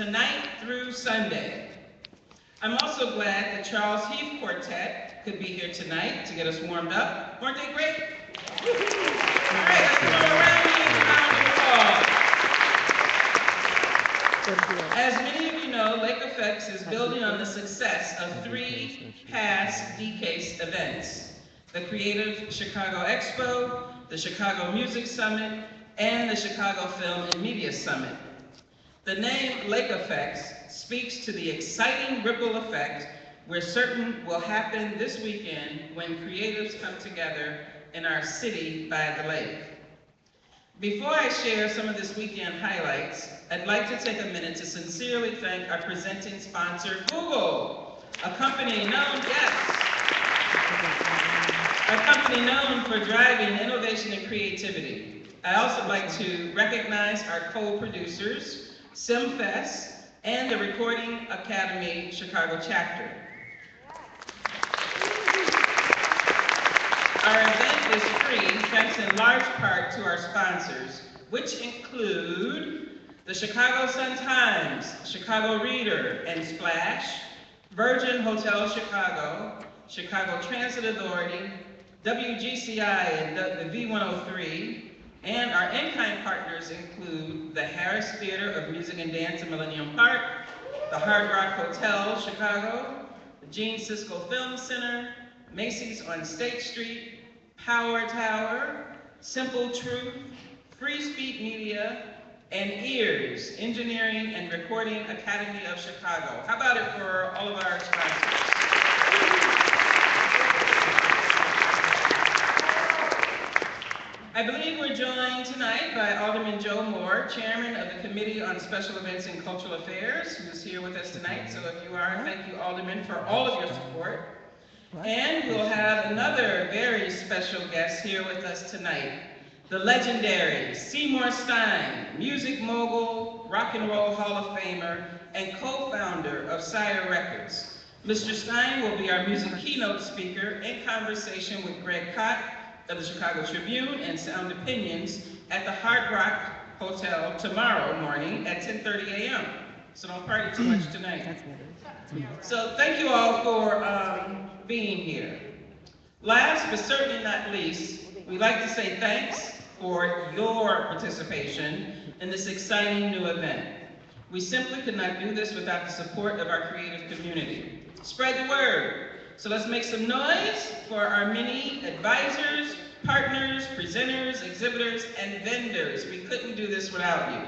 tonight through Sunday. I'm also glad that Charles Heath Quartet could be here tonight to get us warmed up. Weren't they great? All right, let's give them a round of applause. As many of you know, Lake Effects is building on the success of 3 past DCASE events: the Creative Chicago Expo, the Chicago Music Summit, and the Chicago Film and Media Summit. The name Lake Effects speaks to the exciting ripple effect we're certain will happen this weekend when creatives come together in our city by the lake. Before I share some of this weekend highlights, I'd like to take a minute to sincerely thank our presenting sponsor, Google, a company known for driving innovation and creativity. I also like to recognize our co-producers, SimFest, and the Recording Academy Chicago chapter. Our event is free thanks in large part to our sponsors, which include the Chicago Sun-Times, Chicago Reader and Splash, Virgin Hotel Chicago, Chicago Transit Authority, WGCI and the V103, and our in-kind partners include the Harris Theater of Music and Dance in Millennium Park, the Hard Rock Hotel, Chicago, the Gene Siskel Film Center, Macy's on State Street, Power Tower, Simple Truth, Free Speak Media, and EARS, Engineering and Recording Academy of Chicago. How about it for all of our sponsors? I believe we're joined tonight by Alderman Joe Moore, Chairman of the Committee on Special Events and Cultural Affairs, who's here with us tonight. So if you are, thank you, Alderman, for all of your support. And we'll have another very special guest here with us tonight, the legendary Seymour Stein, music mogul, rock and roll Hall of Famer, and co-founder of Sire Records. Mr. Stein will be our music keynote speaker in conversation with Greg Cott of the Chicago Tribune and Sound Opinions at the Hard Rock Hotel tomorrow morning at 10:30 a.m. So don't party too much tonight. So thank you all for being here. Last but certainly not least, we'd like to say thanks for your participation in this exciting new event. We simply could not do this without the support of our creative community. Spread the word. So let's make some noise for our many advisors, partners, presenters, exhibitors, and vendors. We couldn't do this without you.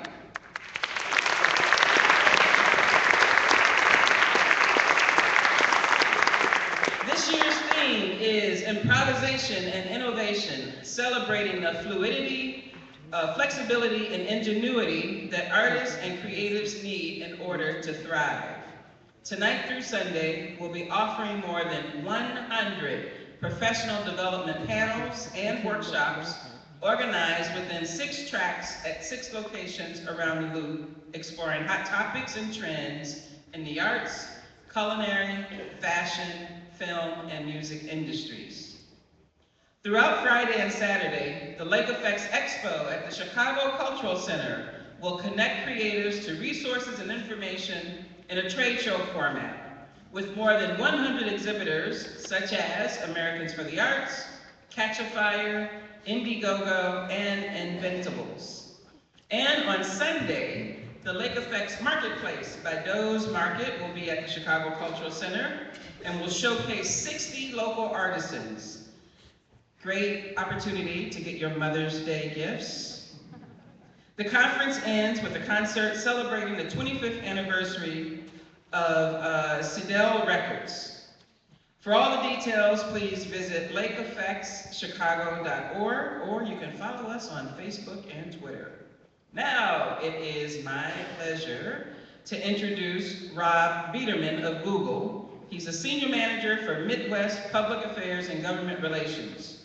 This year's theme is improvisation and innovation, celebrating the fluidity, flexibility, and ingenuity that artists and creatives need in order to thrive. Tonight through Sunday, we'll be offering more than 100 professional development panels and workshops organized within 6 tracks at 6 locations around the loop, exploring hot topics and trends in the arts, culinary, fashion, film, and music industries. Throughout Friday and Saturday, the Lake Effects Expo at the Chicago Cultural Center will connect creatives to resources and information in a trade show format, with more than 100 exhibitors such as Americans for the Arts, Catch a Fire, Indiegogo, and Inventables. And on Sunday, the Lake Effects Marketplace by Doe's Market will be at the Chicago Cultural Center and will showcase 60 local artisans. Great opportunity to get your Mother's Day gifts. The conference ends with a concert celebrating the 25th anniversary of Cedille Records. For all the details, please visit lakeeffectschicago.org, or you can follow us on Facebook and Twitter. Now, it is my pleasure to introduce Rob Biederman of Google. He's a senior manager for Midwest Public Affairs and Government Relations.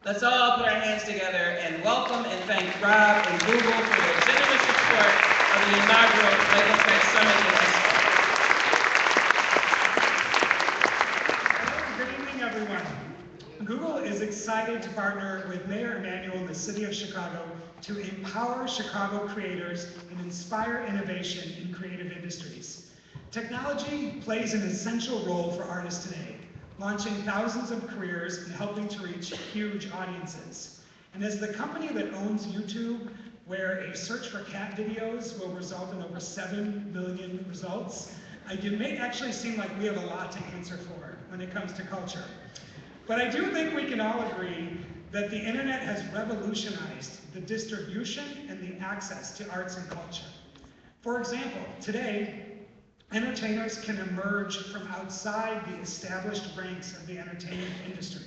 Let's all put our hands together and welcome and thank Rob and Google for their generous support of the inaugural Lake Effects Summit and Expo. Good evening, everyone. Google is excited to partner with Mayor Emanuel and the City of Chicago to empower Chicago creators and inspire innovation in creative industries. Technology plays an essential role for artists today, launching thousands of careers and helping to reach huge audiences. And as the company that owns YouTube, where a search for cat videos will result in over 7 million results, it may actually seem like we have a lot to answer for when it comes to culture. But I do think we can all agree that the internet has revolutionized the distribution and the access to arts and culture. For example, today, entertainers can emerge from outside the established ranks of the entertainment industry.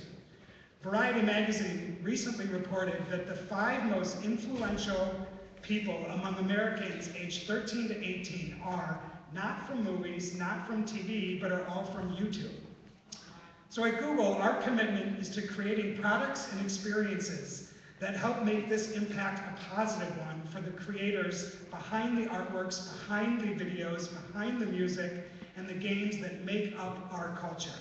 Variety magazine recently reported that the 5 most influential people among Americans aged 13 to 18 are not from movies, not from TV, but are all from YouTube. So at Google, our commitment is to creating products and experiences that help make this impact a positive one for the creators behind the artworks, behind the videos, behind the music, and the games that make up our culture.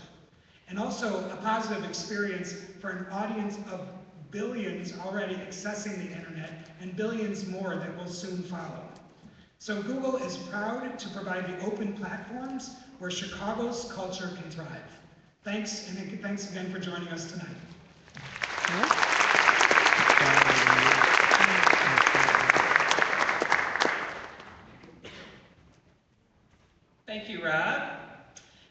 And also a positive experience for an audience of billions already accessing the internet and billions more that will soon follow. So Google is proud to provide the open platforms where Chicago's culture can thrive. Thanks, and thanks again for joining us tonight. Thank you, Rob.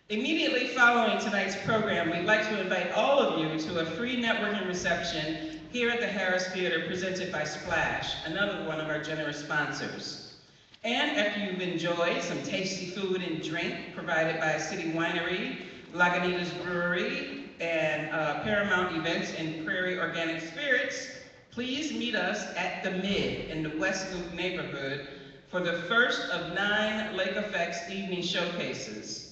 Immediately following tonight's program, we'd like to invite all of you to a free networking reception here at the Harris Theater presented by Splash, another one of our generous sponsors. And after you've enjoyed some tasty food and drink provided by City Winery, Lagunitas Brewery, and Paramount Events and Prairie Organic Spirits, please meet us at the Mid in the West Loop neighborhood for the first of 9 Lake Effects evening showcases.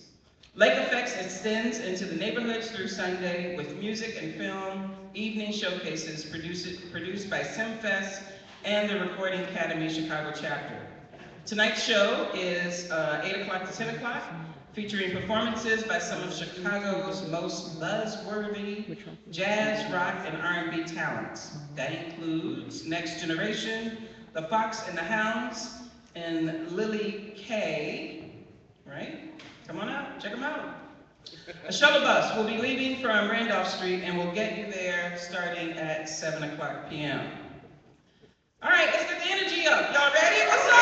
Lake Effects extends into the neighborhoods through Sunday with music and film evening showcases produced by SimFest and the Recording Academy Chicago chapter. Tonight's show is 8 o'clock to 10 o'clock, featuring performances by some of Chicago's most buzzworthy jazz, rock, and R&B talents. That includes Next Generation, The Fox and the Hounds, and Lily K, right? Come on out, check them out. A shuttle bus will be leaving from Randolph Street and will get you there starting at 7 o'clock p.m. All right, let's get the energy up. Y'all ready? What's up?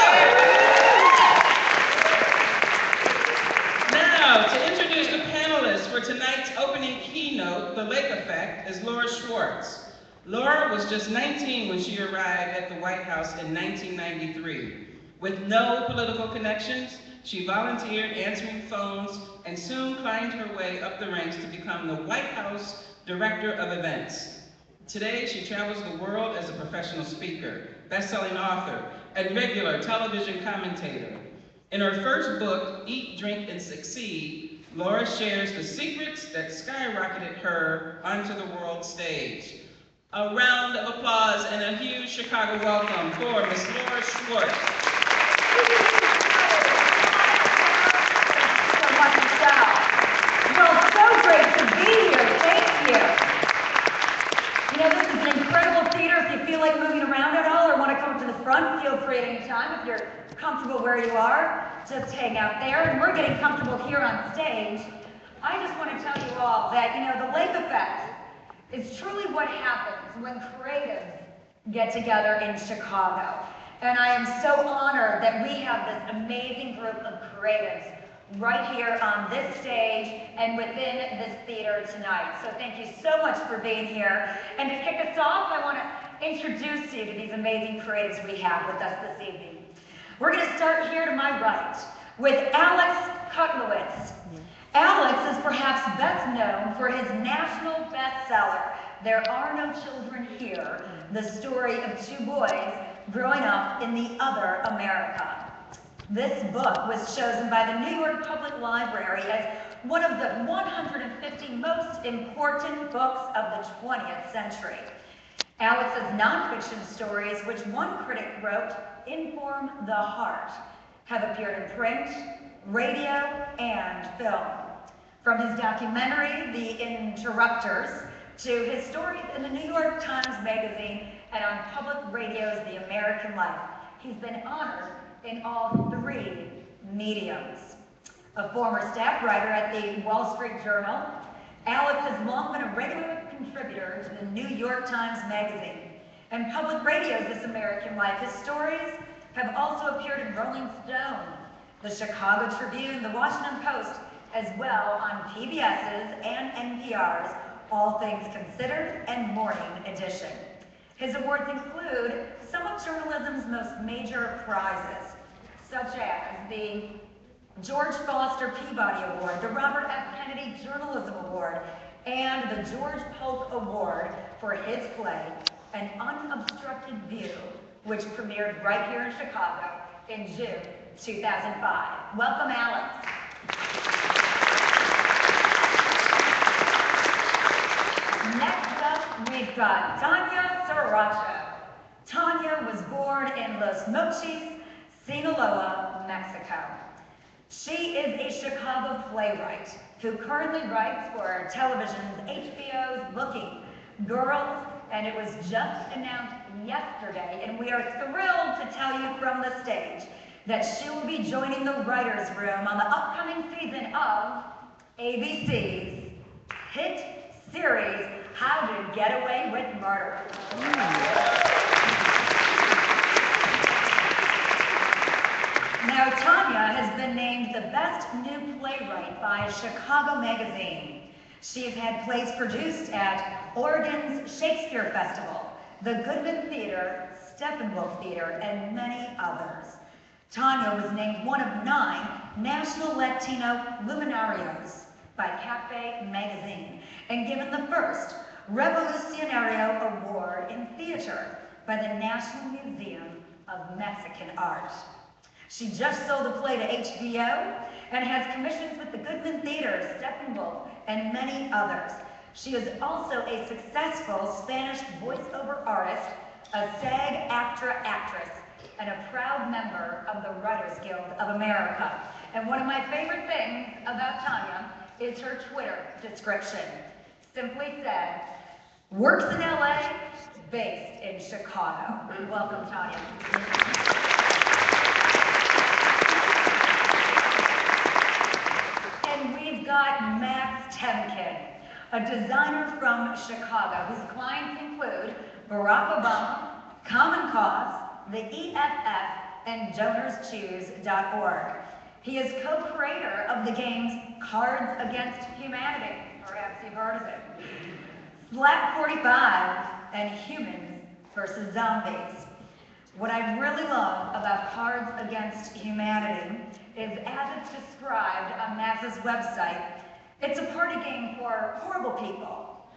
Now, to introduce the panelists for tonight's opening keynote, The Lake Effect, is Laura Schwartz. Laura was just 19 when she arrived at the White House in 1993. With no political connections, she volunteered answering phones and soon climbed her way up the ranks to become the White House Director of Events. Today, she travels the world as a professional speaker, best-selling author, and regular television commentator. In her first book, Eat, Drink, and Succeed, Laura shares the secrets that skyrocketed her onto the world stage. A round of applause and a huge Chicago welcome for Ms. Laura Schwartz. So much, Michelle. Well, so great to be here. Thank you. You know, this is an incredible theater. If you feel like moving around at all or want to come to the front, feel free at any time. If you're comfortable where you are, just hang out there. And we're getting comfortable here on stage. I just want to tell you all that, you know, the Lake Effect is truly what happens when creatives get together in Chicago. And I am so honored that we have this amazing group of creatives right here on this stage and within this theater tonight. So thank you so much for being here. And to kick us off, I want to introduce you to these amazing creatives we have with us this evening. We're going to start here to my right with Alex Kutlowitz. Alex is perhaps best known for his national bestseller, There Are No Children Here, the story of 2 boys growing up in the other America. This book was chosen by the New York Public Library as one of the 150 most important books of the 20th century. Alex's nonfiction stories, which one critic wrote, inform the heart, have appeared in print, radio, and film. From his documentary, The Interrupters, to his stories in the New York Times Magazine and on public radio's The American Life. He's been honored in all 3 mediums. A former staff writer at the Wall Street Journal, Alex has long been a regular contributor to the New York Times Magazine. And public radio's This American Life. His stories have also appeared in Rolling Stone, the Chicago Tribune, the Washington Post, as well on PBS's and NPR's All Things Considered and Morning Edition. His awards include some of journalism's most major prizes, such as the George Foster Peabody Award, the Robert F. Kennedy Journalism Award, and the George Polk Award for his play, An Unobstructed View, which premiered right here in Chicago in June 2005. Welcome, Alex. Next up, we've got Tanya Sriracha. Tanya was born in Los Mochis, Sinaloa, Mexico. She is a Chicago playwright who currently writes for television's HBO's Looking Girls, and it was just announced yesterday, and we are thrilled to tell you from the stage that she will be joining the writer's room on the upcoming season of ABC's hit series, How to Get Away with Murder. Now, Tanya has been named the best new playwright by Chicago Magazine. She has had plays produced at Oregon's Shakespeare Festival, the Goodman Theater, Steppenwolf Theater, and many others. Tanya was named one of 9 National Latino Luminarios by Cafe Magazine and given the first Revolucionario Award in Theater by the National Museum of Mexican Art. She just sold a play to HBO and has commissions with the Goodman Theater, Steppenwolf, and many others. She is also a successful Spanish voiceover artist, a SAG-AFTRA actress, and a proud member of the Writers Guild of America. And one of my favorite things about Tanya is her Twitter description. Simply said, works in LA, based in Chicago. Welcome, Tanya. And we've got Max Temkin, a designer from Chicago whose clients include Barack Obama, Common Cause, the EFF, and DonorsChoose.org. He is co-creator of the games Cards Against Humanity, perhaps you've heard of it, Slap 45, and Humans vs. Zombies. What I really love about Cards Against Humanity is, as it's described on Max's website, it's a party game for horrible people.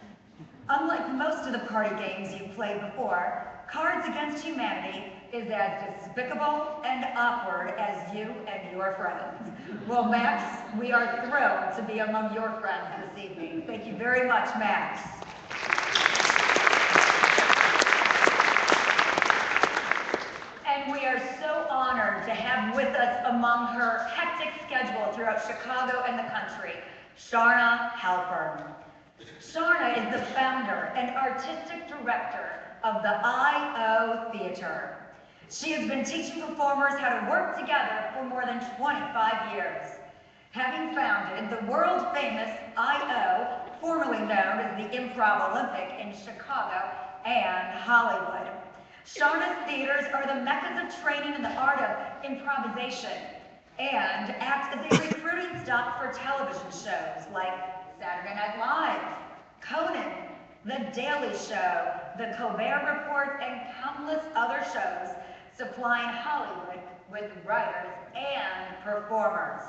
Unlike most of the party games you've played before, Cards Against Humanity is as despicable and awkward as you and your friends. Well, Max, we are thrilled to be among your friends this evening. Thank you very much, Max. And we are so honored to have with us among her hectic schedule throughout Chicago and the country, Sharna Halpern. Sharna is the founder and artistic director of the I.O. Theater. She has been teaching performers how to work together for more than 25 years. Having founded the world-famous I.O., formerly known as the Improv Olympic in Chicago and Hollywood. Sharna's theaters are the meccas of training in the art of improvisation and act as a recruiting stop for television shows like Saturday Night Live, Conan, The Daily Show, The Colbert Report, and countless other shows, supplying Hollywood with writers and performers.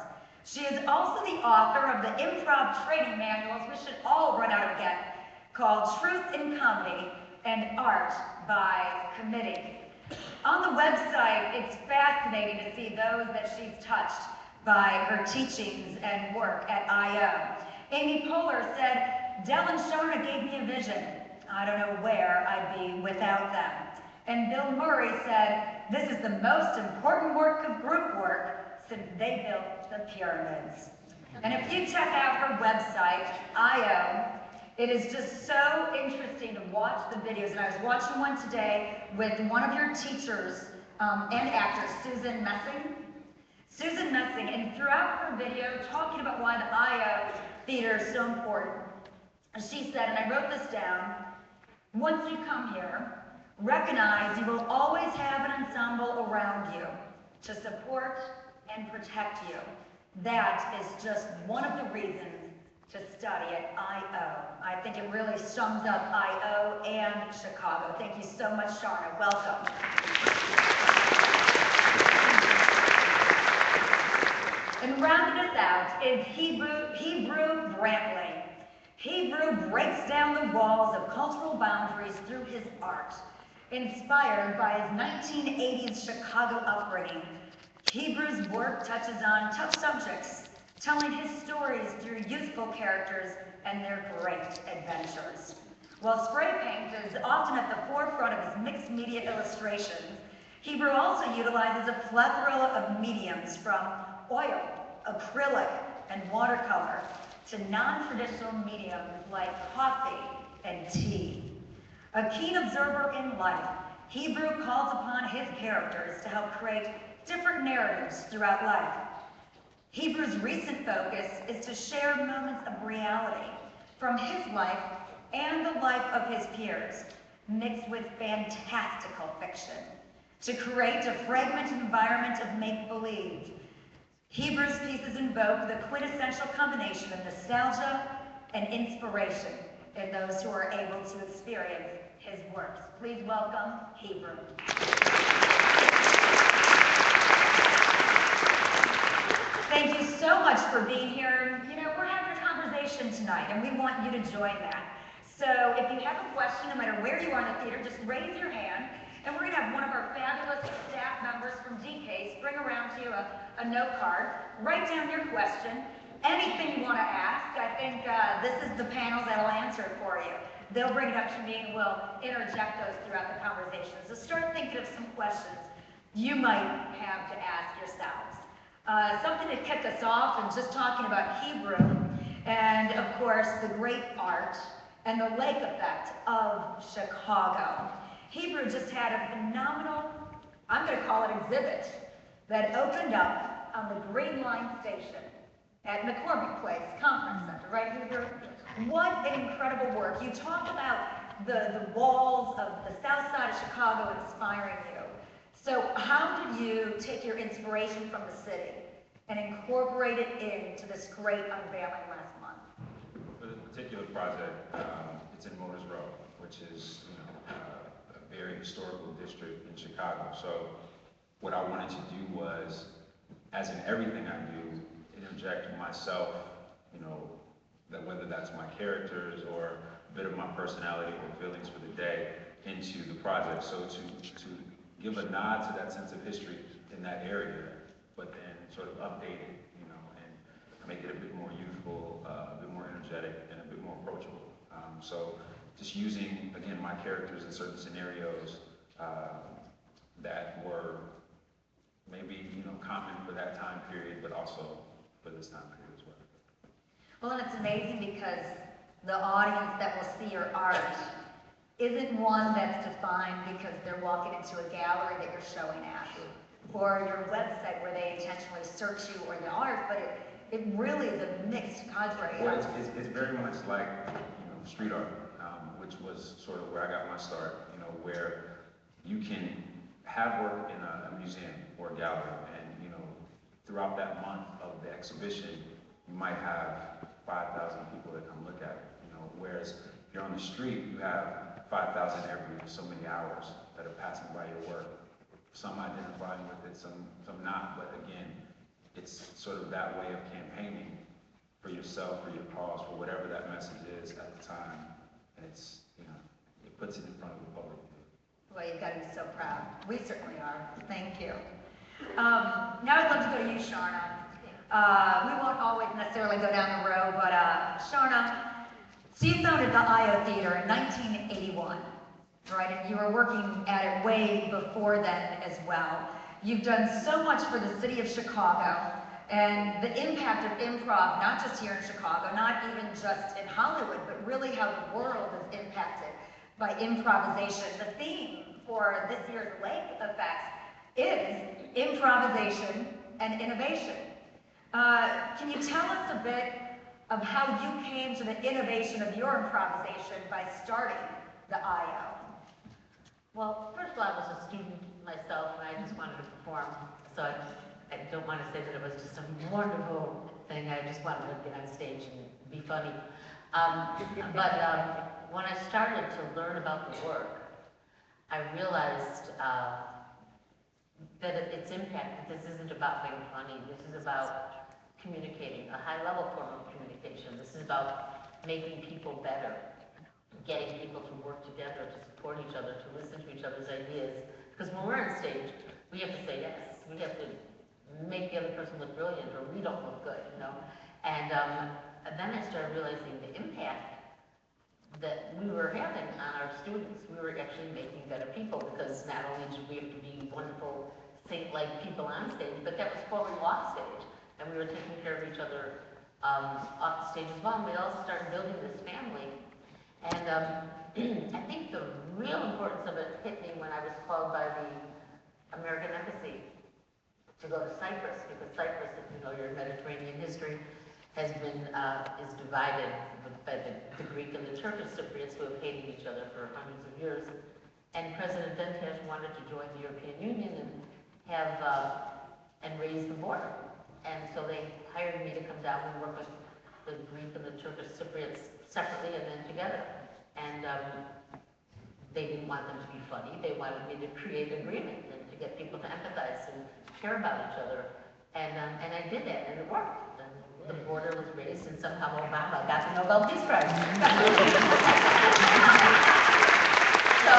She is also the author of the improv training manuals we should all run out and get, called Truth in Comedy and Art by Committee. On the website, it's fascinating to see those that she's touched by her teachings and work at I.O. Amy Poehler said, Del and Sharna gave me a vision. I don't know where I'd be without them. And Bill Murray said, this is the most important work of group work since they built the pyramids. And if you check out her website, I.O., It is just so interesting to watch the videos, and I was watching one today with one of your teachers and actors, Susan Messing. Susan Messing, and throughout her video, talking about why the IO Theater is so important, she said, and I wrote this down, once you come here, recognize you will always have an ensemble around you to support and protect you. That is just one of the reasons to study at IO. I think it really sums up IO and Chicago. Thank you so much, Sharna. Welcome. And rounding us out is Hebrew Brantley. Hebrew breaks down the walls of cultural boundaries through his art. Inspired by his 1980s Chicago upbringing, Hebrew's work touches on tough subjects, telling his stories through youthful characters and their great adventures. While spray paint is often at the forefront of his mixed media illustrations, Hebrew also utilizes a plethora of mediums from oil, acrylic, and watercolor to non-traditional mediums like coffee and tea. A keen observer in life, Hebrew calls upon his characters to help create different narratives throughout life. Hebrew's recent focus is to share moments of reality from his life and the life of his peers, mixed with fantastical fiction, to create a fragmented environment of make-believe. Hebrew's pieces invoke the quintessential combination of nostalgia and inspiration in those who are able to experience his works. Please welcome Hebrew. Thank you so much for being here. You know, we're having a conversation tonight, and we want you to join that. So if you have a question, no matter where you are in the theater, just raise your hand, and we're going to have one of our fabulous staff members from DCASE bring around to you a note card. Write down your question, anything you want to ask. I think this is the panel that'll answer it for you. They'll bring it up to me, and we'll interject those throughout the conversation. So start thinking of some questions you might have to ask yourselves. Something that kept us off and just talking about Hebrew, and of course the great art and the lake effect of Chicago. Hebrew just had a phenomenal, I'm going to call it exhibit, that opened up on the Green Line station at McCormick Place Conference Center, right, Hebrew? What an incredible work. You talk about the walls of the south side of Chicago inspiring you. So how did you take your inspiration from the city and incorporate it into this great unveiling last month? For this particular project, it's in Motors Row, which is a very historical district in Chicago. So what I wanted to do was, as in everything I do, interject myself, that whether that's my characters or a bit of my personality or feelings for the day into the project. So to give a nod to that sense of history in that area, but then sort of update it, and make it a bit more youthful, a bit more energetic, and a bit more approachable. So just using, again, my characters in certain scenarios that were maybe, common for that time period, but also for this time period as well. Well, and it's amazing because the audience that will see your art isn't one that's defined because they're walking into a gallery that you're showing at, or your website where they intentionally search you or the art, but it really is a mixed cadre. Well, it's very much like street art, which was sort of where I got my start. Where you can have work in a museum or a gallery, and throughout that month of the exhibition, you might have 5,000 people that come look at it. Whereas if you're on the street, you have 5,000 every so many hours that are passing by your work. Some identifying with it, some not, but again, it's sort of that way of campaigning for yourself, for your cause, for whatever that message is at the time, and it's, it puts it in front of the public. Well, you've got to be so proud. We certainly are. Thank you. Now I'd love to go to you, Sharna. We won't always necessarily go down the road, but Sharna, so you founded the IO Theater in 1981. Right, and you were working at it way before then as well. You've done so much for the city of Chicago, and the impact of improv, not just here in Chicago, not even just in Hollywood, but really how the world is impacted by improvisation. The theme for this year's Lake Effects is improvisation and innovation. Can you tell us a bit of how you came to the innovation of your improvisation by starting the IO? Well, first of all, I was a student myself, and I just wanted to perform. So I don't want to say that it was just a wonderful thing. I just wanted to get on stage and be funny. But when I started to learn about the work, I realized that its impact, that this isn't about being funny. This is about communicating, a high-level form of communication. This is about making people better, getting people to work together, to support each other, to listen to each other's ideas. Because when we're on stage, we have to say yes. We have to make the other person look brilliant, or we don't look good, you know? And then I started realizing the impact that we were having on our students. We were actually making better people, because not only did we have to be wonderful, saint-like people on stage, but that was what we were off stage. And we were taking care of each other off the stage as well. And we all started building this family. And I think the real importance of it hit me when I was called by the American Embassy to go to Cyprus, because Cyprus, if you know your Mediterranean history, has been is divided by the Greek and the Turkish Cypriots, who have hated each other for hundreds of years. And President Dentes wanted to join the European Union and have and raise the border. And so they hired me to come down and work with the Greek and the Turkish Cypriots separately and then together. And they didn't want them to be funny. They wanted me to create agreement and to get people to empathize and care about each other. And I did that, and it worked. And the border was raised, and somehow Obama got the Nobel Peace Prize. So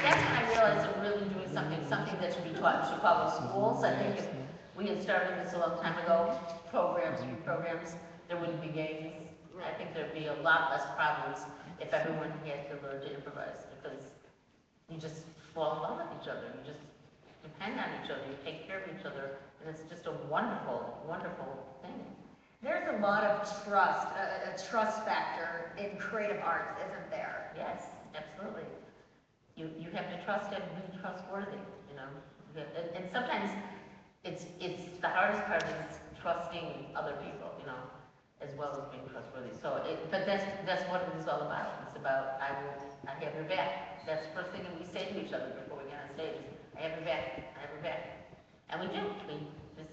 that's when I realized that we're really doing something that should be taught in Chicago schools. I think if we had started this a long time ago, programs, there wouldn't be gangs. I think there'd be a lot less problems if everyone had to learn to improvise, because you just fall in love with each other. You just depend on each other. You take care of each other, and it's just a wonderful, wonderful thing. There's a lot of trust, a trust factor in creative arts, isn't there? Yes, absolutely. You have to trust and be trustworthy, you know. And sometimes it's the hardest part is trusting other people, you know, as well as being trustworthy. So, but that's what it is all about. It's about I have your back. That's the first thing that we say to each other before we get on stage. I have your back. I have your back. And we do. We just,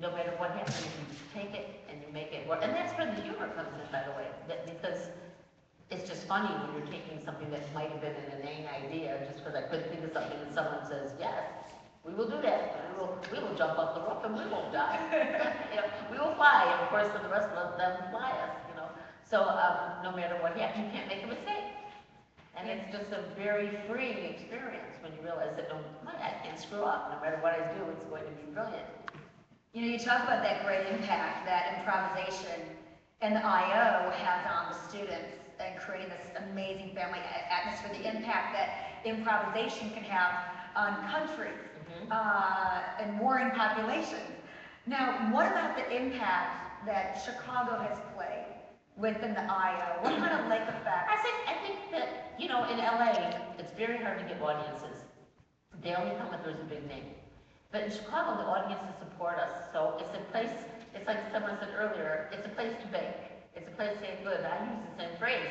no matter what happens, you take it and you make it work. And that's where the humor comes in, by the way. Because it's just funny when you're taking something that might have been an inane idea, just because I couldn't think of something, and someone says, yes, we will do that. We will jump off the roof and we won't die. You know, we will fly, and of course the rest of them fly us, you know. So no matter what happens, you can't make a mistake. And it's just a very freeing experience when you realize that I can't screw up. No matter what I do, it's going to be brilliant. You know, you talk about that great impact that improvisation and the IO has on the students and creating this amazing family atmosphere, the impact that improvisation can have on countries and warring populations. Now, what about the impact that Chicago has played within the IO? What kind of lake effect? I think that, you know, in LA, it's very hard to get audiences. They only come if there's a big name. But in Chicago, the audiences support us. So it's a place, it's like someone said earlier, it's a place to bake. It's a place to say good. I use the same phrase.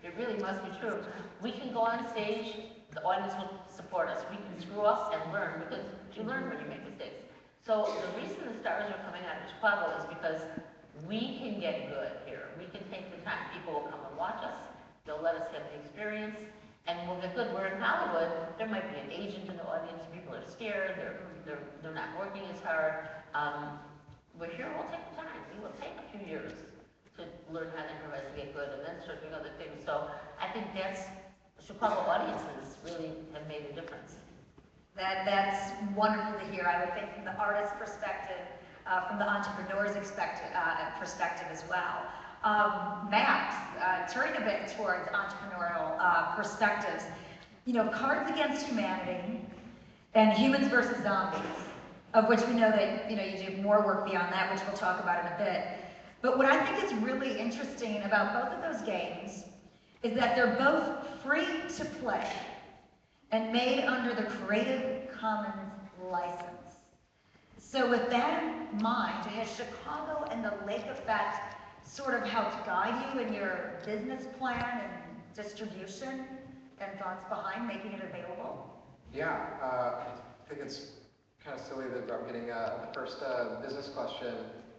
It really must be true. We can go on stage, the audience will support us. We can screw up and learn, because you learn when you make mistakes. So the reason the stars are coming out of Chicago is because we can get good here. We can take the time. People will come and watch us. They'll let us have the experience, and we'll get good. Where in Hollywood, there might be an agent in the audience. People are scared. They're not working as hard. We're here. We'll take the time. We will take a few years to learn how to improvise to get good, and then start doing other things. So I think that's Chicago audiences really have made a difference. That's wonderful to hear. I would think from the artist's perspective, from the entrepreneur's perspective as well. Max, turning a bit towards entrepreneurial perspectives, you know, Cards Against Humanity and Humans versus Zombies of which we know that, you do more work beyond that, which we'll talk about in a bit. But what I think is really interesting about both of those games is that they're both free to play and made under the Creative Commons license. So with that in mind, has Chicago and the lake effect sort of helped guide you in your business plan and distribution and thoughts behind making it available? Yeah, I think it's kind of silly that I'm getting the first business question,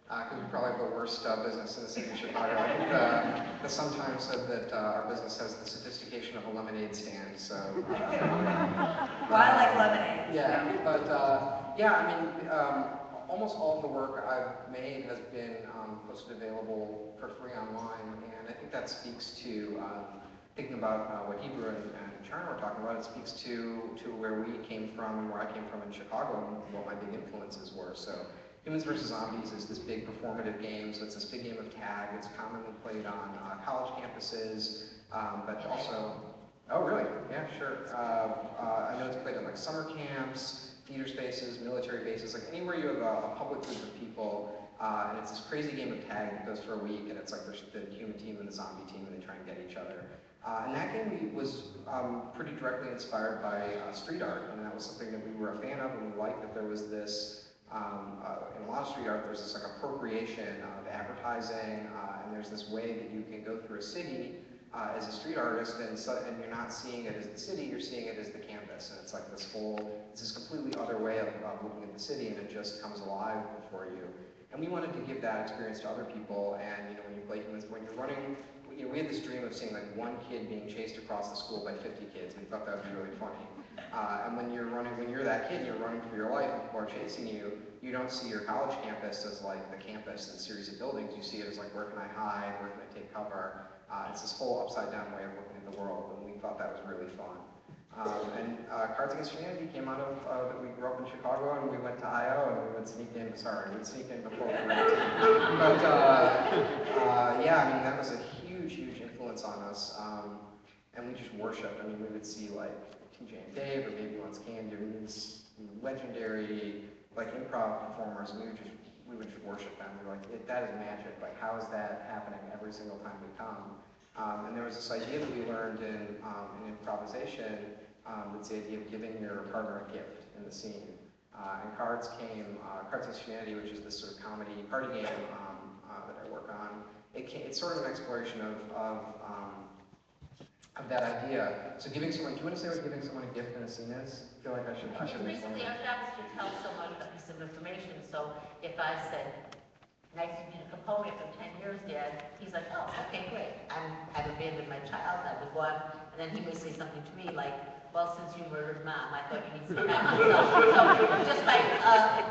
because we probably have the worst business in the city of Chicago. I think the Sun-Times said that our business has the sophistication of a lemonade stand, so. Well, I like lemonade. Yeah, but yeah, I mean, almost all of the work I've made has been posted available for free online, and I think that speaks to thinking about what Hebrew and China were talking about. It speaks to where we came from and where I came from in Chicago and what my big influences were. So Humans vs. Zombies is this big performative game, so it's this big game of tag. It's commonly played on college campuses, but also, oh really? Yeah, sure. I know it's played on like summer camps, theater spaces, military bases, like anywhere you have a public group of people, and it's this crazy game of tag that goes for a week, and it's like there's the human team and the zombie team, and they try and get each other. And that game was pretty directly inspired by street art, and that was something that we were a fan of, and we liked that there was this, in a lot of street art, there's this like appropriation of advertising, and there's this way that you can go through a city as a street artist, and you're not seeing it as the city, you're seeing it as the canvas, and it's like this completely other way of looking at the city, and it just comes alive before you. And we wanted to give that experience to other people, and when you play Humans, when you're running, we had this dream of seeing like one kid being chased across the school by 50 kids, and we thought that would be really funny. And when you're that kid and you're running for your life and people are chasing you, you don't see your college campus as like the campus and series of buildings, you see it as like, where can I hide, where can I take cover? It's this whole upside down way of looking at the world, and we thought that was really fun. And Cards Against Humanity came out of that we grew up in Chicago, and we went to I.O. and we would sneak in, we'd sneak in before we went to. But yeah, I mean, that was a huge influence on us, and we just worshipped. I mean, we would see like TJ and Dave or Baby Wants Candy, these legendary like improv performers, and we would just worship them. We were like, that is magic. Like, how is that happening every single time we come? And there was this idea that we learned in improvisation. It's the idea of giving your partner a gift in the scene. And Cards Against Humanity, which is this sort of comedy party game that I work on. It's sort of an exploration of that idea. So giving someone, do you want to say what giving someone a gift in a scene is? I feel like I should explain Basically, our that. job is to tell someone a piece of information. So if I said, nice of you to come home after 10 years, Dad, he's like, oh, okay, great. I've abandoned my child, I would go on. And then he may say something to me like, well, since you murdered Mom, I thought you needed some help. So just by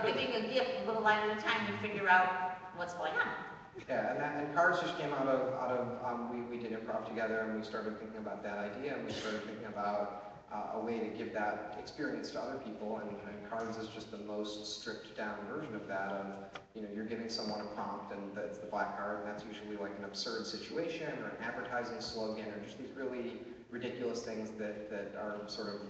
giving a gift, a little line at a time, you figure out what's going on. Yeah, and Cards just came out of we did improv together, and we started thinking about that idea, and we started thinking about a way to give that experience to other people, and Cards is just the most stripped down version of that, of, you're giving someone a prompt, and that's the black card, and that's usually like an absurd situation, or an advertising slogan, or just these really ridiculous things that are sort of,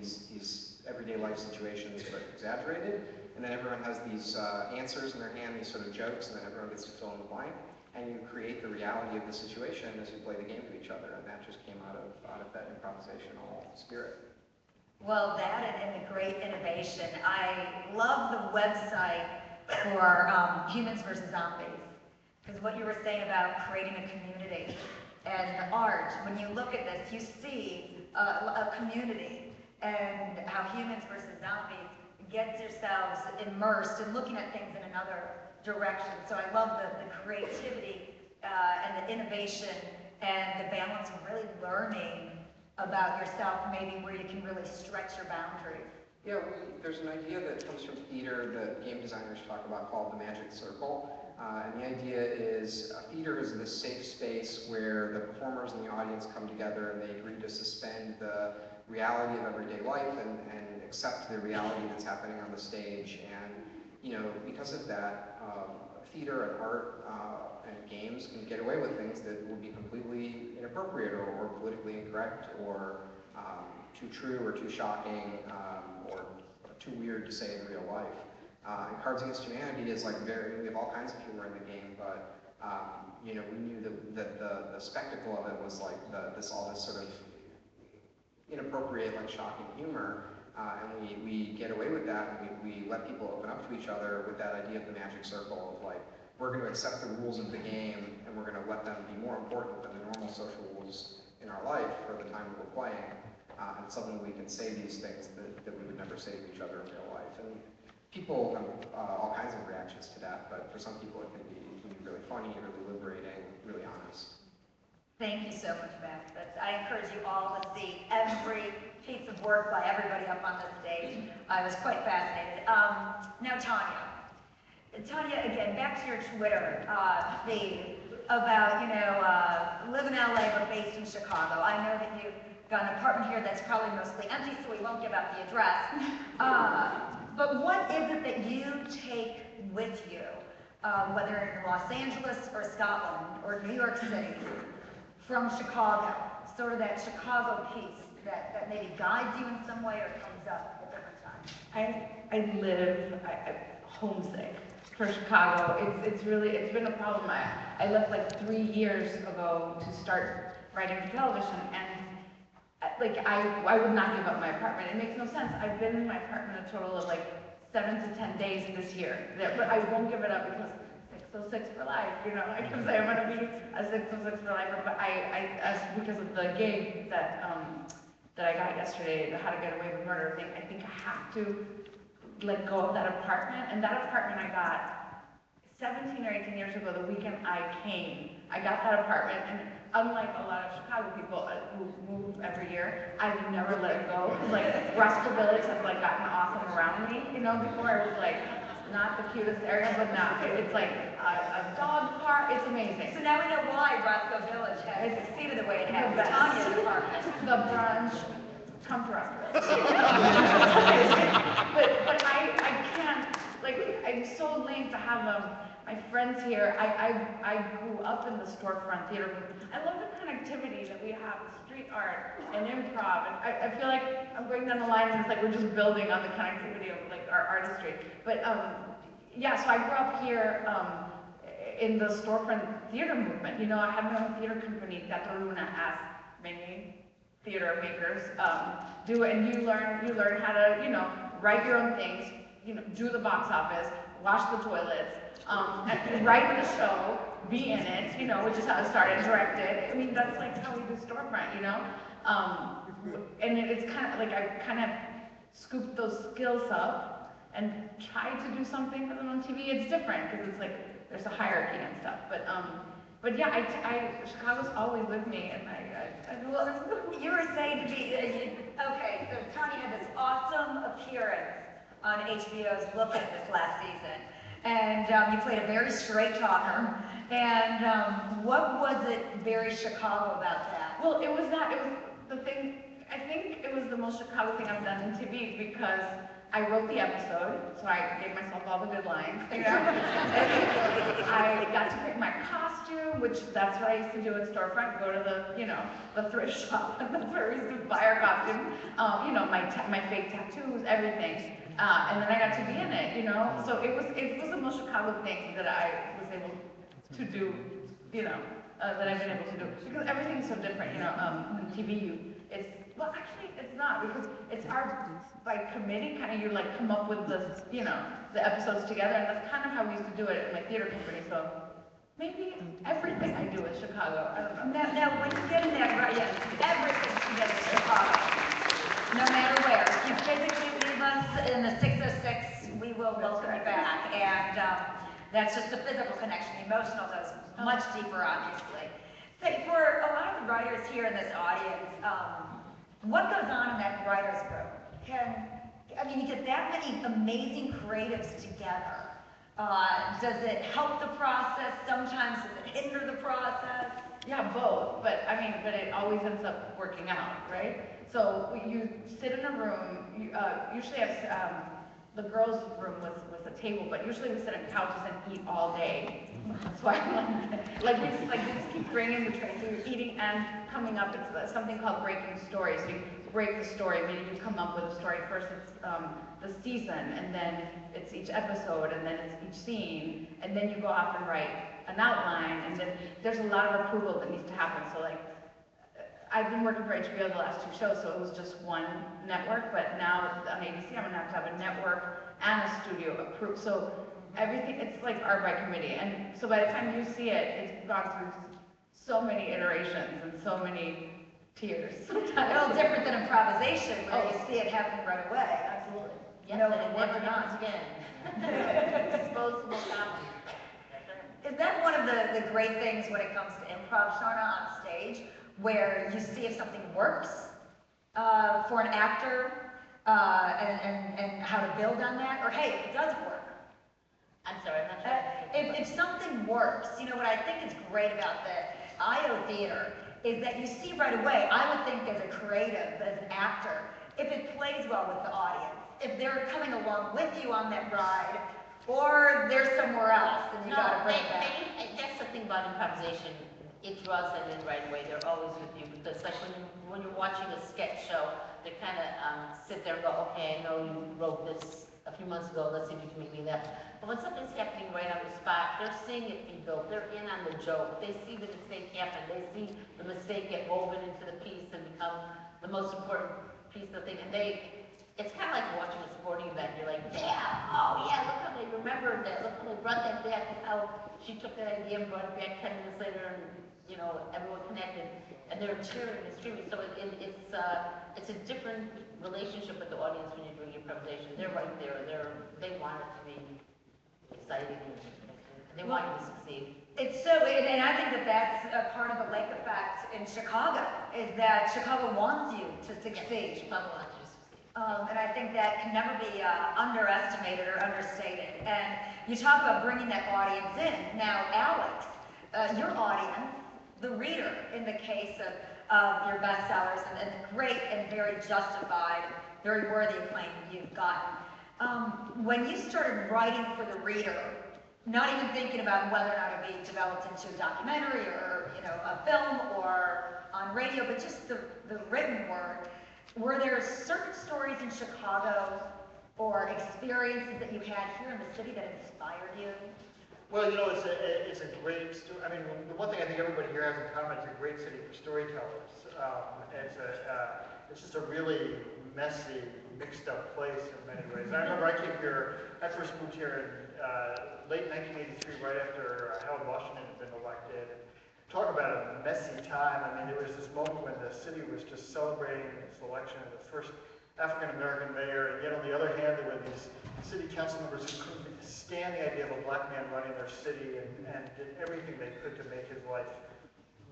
these everyday life situations, but exaggerated. And then everyone has these answers in their hand, these sort of jokes, and then everyone gets to fill in the blank. And you create the reality of the situation as you play the game to each other. And that just came out of that improvisational spirit. Well, that and the great innovation. I love the website for Humans vs. Zombies. Because what you were saying about creating a community and the art, when you look at this, you see a community and how Humans vs. Zombies gets yourselves immersed in looking at things in another direction. So I love the creativity and the innovation and the balance of really learning about yourself, maybe where you can really stretch your boundaries. Yeah, there's an idea that comes from theater that game designers talk about called the magic circle. And the idea is theater is this safe space where the performers and the audience come together and they agree to suspend the reality of everyday life and accept the reality that's happening on the stage. And because of that, theater and art and games can get away with things that would be completely inappropriate or politically incorrect or too true or too shocking or too weird to say in real life. And Cards Against Humanity is like we have all kinds of humor in the game, but you know, we knew that the spectacle of it was like all this sort of inappropriate, like shocking humor, and we get away with that, and we let people open up to each other with that idea of the magic circle of like, we're going to accept the rules of the game, and we're going to let them be more important than the normal social rules in our life for the time that we're playing, and suddenly we can say these things that we would never say to each other in real life. And people have all kinds of reactions to that, but for some people it can be really funny, really liberating, really honest. Thank you so much, Matt. I encourage you all to see every piece of work by everybody up on this stage. I was quite fascinated. Now, Tanya. Tanya, again, back to your Twitter feed about, you know, live in LA but based in Chicago. I know that you've got an apartment here that's probably mostly empty, so we won't give out the address. But what is it that you take with you, whether in Los Angeles or Scotland or New York City, from Chicago, sort of that Chicago piece that maybe guides you in some way or comes up at different times? I live homesick for Chicago. It's been a problem. I left like 3 years ago to start writing for television, and like I would not give up my apartment. It makes no sense. I've been in my apartment a total of like 7 to 10 days this year, but I won't give it up because 606 for life, you know. I can say I'm gonna be a 606 for life, but because of the gig that I got yesterday, the How to Get Away with Murder thing, I think I have to let go of that apartment. And that apartment I got 17 or 18 years ago, the weekend I came. I got that apartment, and unlike a lot of Chicago people who move every year, I've never let it go. Cause like Roscoe Village has like gotten awesome around me, you know. Before it was like not the cutest area, but now it's like a dog park. It's amazing. So now we know why Roscoe Village has succeeded the way it has with Tanya's apartment. The brunch, come to Roscoe. but I can't, like, I'm so lame to have my friends here. I grew up in the storefront theater. I love the connectivity that we have with street art and improv, and I feel like I'm going down the line and it's like we're just building on the connectivity of like our artistry. But yeah, so I grew up here in the storefront theater movement. You know, I have my own theater company, Teatro Luna, as many theater makers do it, and you learn how to, you know, write your own things, you know, do the box office, wash the toilets, write the show, be in it, you know, which is how it started, direct it. I mean, that's like how we do storefront, you know? And it's kind of like I kind of scooped those skills up and tried to do something for them on TV. It's different because it's like there's a hierarchy and stuff. But yeah, Chicago's always with me, and Well, you were saying to me, okay, so Tanya had this awesome appearance on HBO's Look At this last season, and you played a very straight talker. And what was it very Chicago about that? Well, it was the thing. I think it was the most Chicago thing I've done in TV because I wrote the episode, so I gave myself all the good lines. You know? I got to pick my costume, which that's what I used to do at storefront. Go to the thrift shop, and that's where we used to buy our costume. You know, my fake tattoos, everything. And then I got to be in it. You know, so it was the most Chicago thing that I was able to do. You know, that I've been able to do because everything's so different. You know, on TV, actually it's not because it's by committee, kind of you like come up with the episodes together, and that's kind of how we used to do it in my theater company. So maybe everything I do is Chicago. I don't know. Now when you get in that, right, yes, everything you get in Chicago, no matter where. If you physically leave us in the 606, we will welcome you back, and that's just the physical connection. The emotional goes much deeper, obviously. So for a lot of the writers here in this audience, what goes on in that writer's room? You get that many amazing creatives together. Does it help the process? Sometimes does it hinder the process? Yeah, both, but it always ends up working out, right? So you sit in a room, usually the girls' room was a table, but usually we sit on couches and eat all day. That's why we just keep bringing the trays. So you're eating and coming up. It's something called Breaking Stories. So break the story, meaning you come up with a story. First it's the season, and then it's each episode, and then it's each scene, and then you go off and write an outline, and then there's a lot of approval that needs to happen. So like, I've been working for HBO the last 2 shows, so it was just one network, but now on ABC I'm gonna have a network and a studio approved. So everything, it's like art by committee, and so by the time you see it, it's gone through so many iterations and so many tears. A little different than improvisation, where you see it happen right away. Absolutely. Yes, No, and it we're never not. happens again. Disposable comedy. Is that one of the great things when it comes to improv, Sharna, on stage, where you see if something works for an actor and how to build on that, or hey, if it doesn't work? I'm sorry, I'm not sure. If something works, you know what I think is great about the IO theater is that you see right away, I would think as a creative, as an actor, if it plays well with the audience, if they're coming along with you on that ride, or they're somewhere else and you gotta bring it back. That's the thing about improvisation. It draws them in right away. They're always with you, because like when you're watching a sketch show, they kind of sit there and go, okay, I know you wrote this a few months ago, let's see if you can make me that. But when something's happening right on the spot, they're seeing it be built, they're in on the joke, they see the mistake happen, they see the mistake get woven into the piece and become the most important piece of the thing, and it's kind of like watching a sporting event. You're like, yeah, oh yeah, look how they remembered that, look how they brought that back, look how she took that idea and brought it back 10 minutes later, and you know, everyone connected, and they're cheering and screaming. So it's a different relationship with the audience when you're doing improvisation. They're right there, they want it to be exciting, and they want you to succeed. It's so, and I think that's a part of the lake effect in Chicago, is that Chicago wants you to succeed. Chicago wants you to succeed. And I think that can never be underestimated or understated. And you talk about bringing that audience in. Now, Alex, your audience, the reader, in the case of your bestsellers, and great and very justified, very worthy acclaim you've gotten. When you started writing for the reader, not even thinking about whether or not it would be developed into a documentary or a film or on radio, but just the written word, were there certain stories in Chicago or experiences that you had here in the city that inspired you? Well, it's a great story. I mean, the one thing I think everybody here has in common is a great city for storytellers. It's just a really messy, mixed up place in many ways. And I remember I first moved here in late 1983, right after Howard Washington had been elected. Talk about a messy time. I mean, there was this moment when the city was just celebrating its election of the first African-American mayor, and yet on the other hand, there were these city council members who couldn't stand the idea of a black man running their city and did everything they could to make his life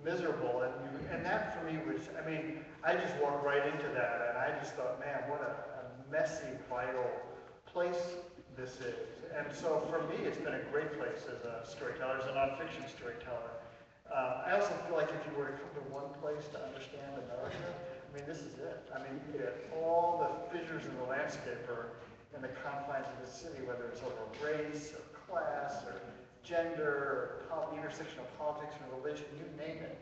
miserable. And that for me was, I mean, I just walked right into that, and I just thought, man, what a messy, vital place this is. And so for me, it's been a great place as a storyteller, as a nonfiction storyteller. I also feel like if you were to come to one place to understand America, I mean, this is it. I mean, you get all the fissures in the landscape or in the confines of the city, whether it's over race or class or gender or intersection of politics and religion, you name it.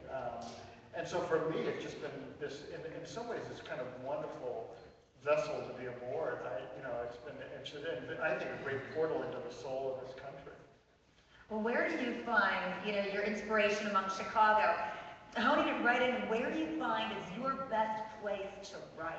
And so for me, it's just been this, in some ways, this kind of wonderful vessel to be aboard. It's been, I think, a great portal into the soul of this country. Well, where do you find, your inspiration among Chicago? Honing it right in, where do you find is your best place to write?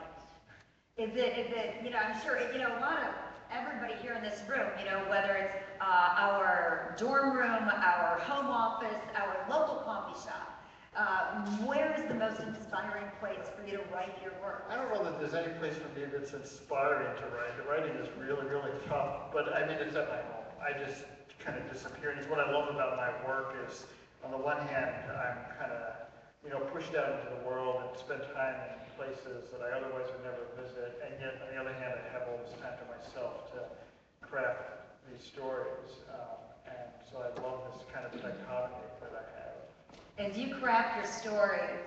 Is it, I'm sure, a lot of everybody here in this room, whether it's our dorm room, our home office, our local coffee shop, where is the most inspiring place for you to write your work? I don't know that there's any place for me that's inspiring to write. The writing is really, really tough, but I mean, it's at my home. I just kind of disappear. And it's what I love about my work is, on the one hand, I'm kind of, pushed out into the world and spend time in places that I otherwise would never visit. And yet, on the other hand, I have all this time to myself to craft these stories. And so I love this kind of dichotomy that I have. As you craft your stories,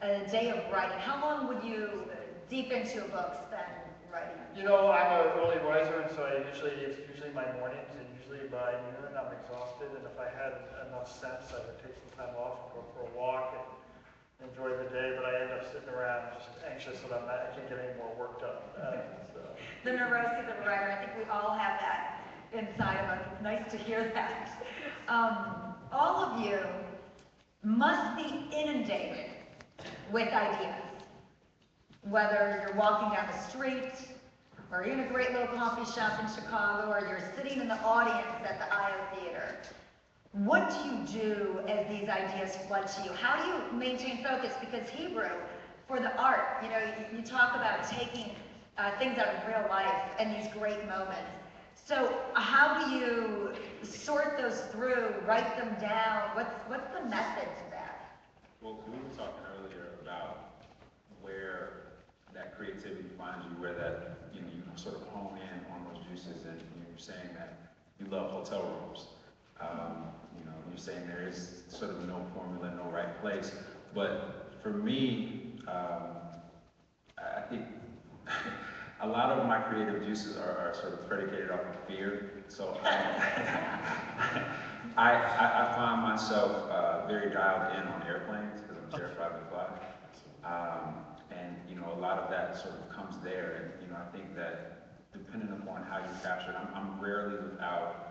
a day of writing, how long would you, deep into a book, spend writing? I'm an early riser, and so it's usually my mornings, and usually by noon I'm exhausted, and if I had enough sense, I would take some time off and go for a walk and enjoy the day, but I end up sitting around just anxious that I can't get any more work done. So. The neuroses of a writer, I think we all have that inside of us. It's nice to hear that. All of you must be inundated with ideas. Whether you're walking down the street, or you're in a great little coffee shop in Chicago, or you're sitting in the audience at the IO Theater. What do you do as these ideas flood to you? How do you maintain focus? Because Hebrew, for the art, you talk about taking things out of real life and these great moments. So how do you sort those through, write them down? What's the method to that? Well, we were talking earlier about where that creativity finds you, where that you sort of hone in on those juices, and you're saying that you love hotel rooms. You're saying there is sort of no formula, no right place. But for me, I think a lot of my creative juices are sort of predicated off of fear. So I find myself very dialed in on airplanes because I'm terrified to fly. And a lot of that sort of comes there. And I think that depending upon how you capture it, I'm rarely without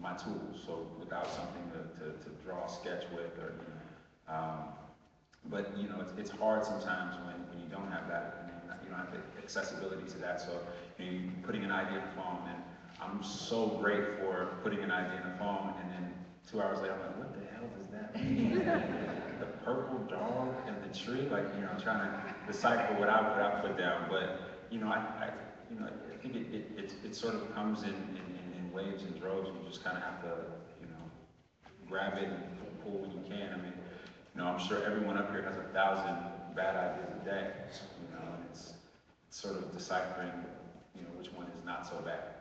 my tools, so without something to draw a sketch with, or but it's hard sometimes when you don't have that, and you don't have the accessibility to that. So you're putting an idea in the phone, and I'm so great for putting an idea in the phone, and then 2 hours later I'm like, what the hell does that mean? The purple dog and the tree, trying to decipher what I put down. But I think it sort of comes in waves and droves. You just kind of have to, grab it and pull when you can. I mean, I'm sure everyone up here has 1,000 bad ideas a day. And it's sort of deciphering, which one is not so bad.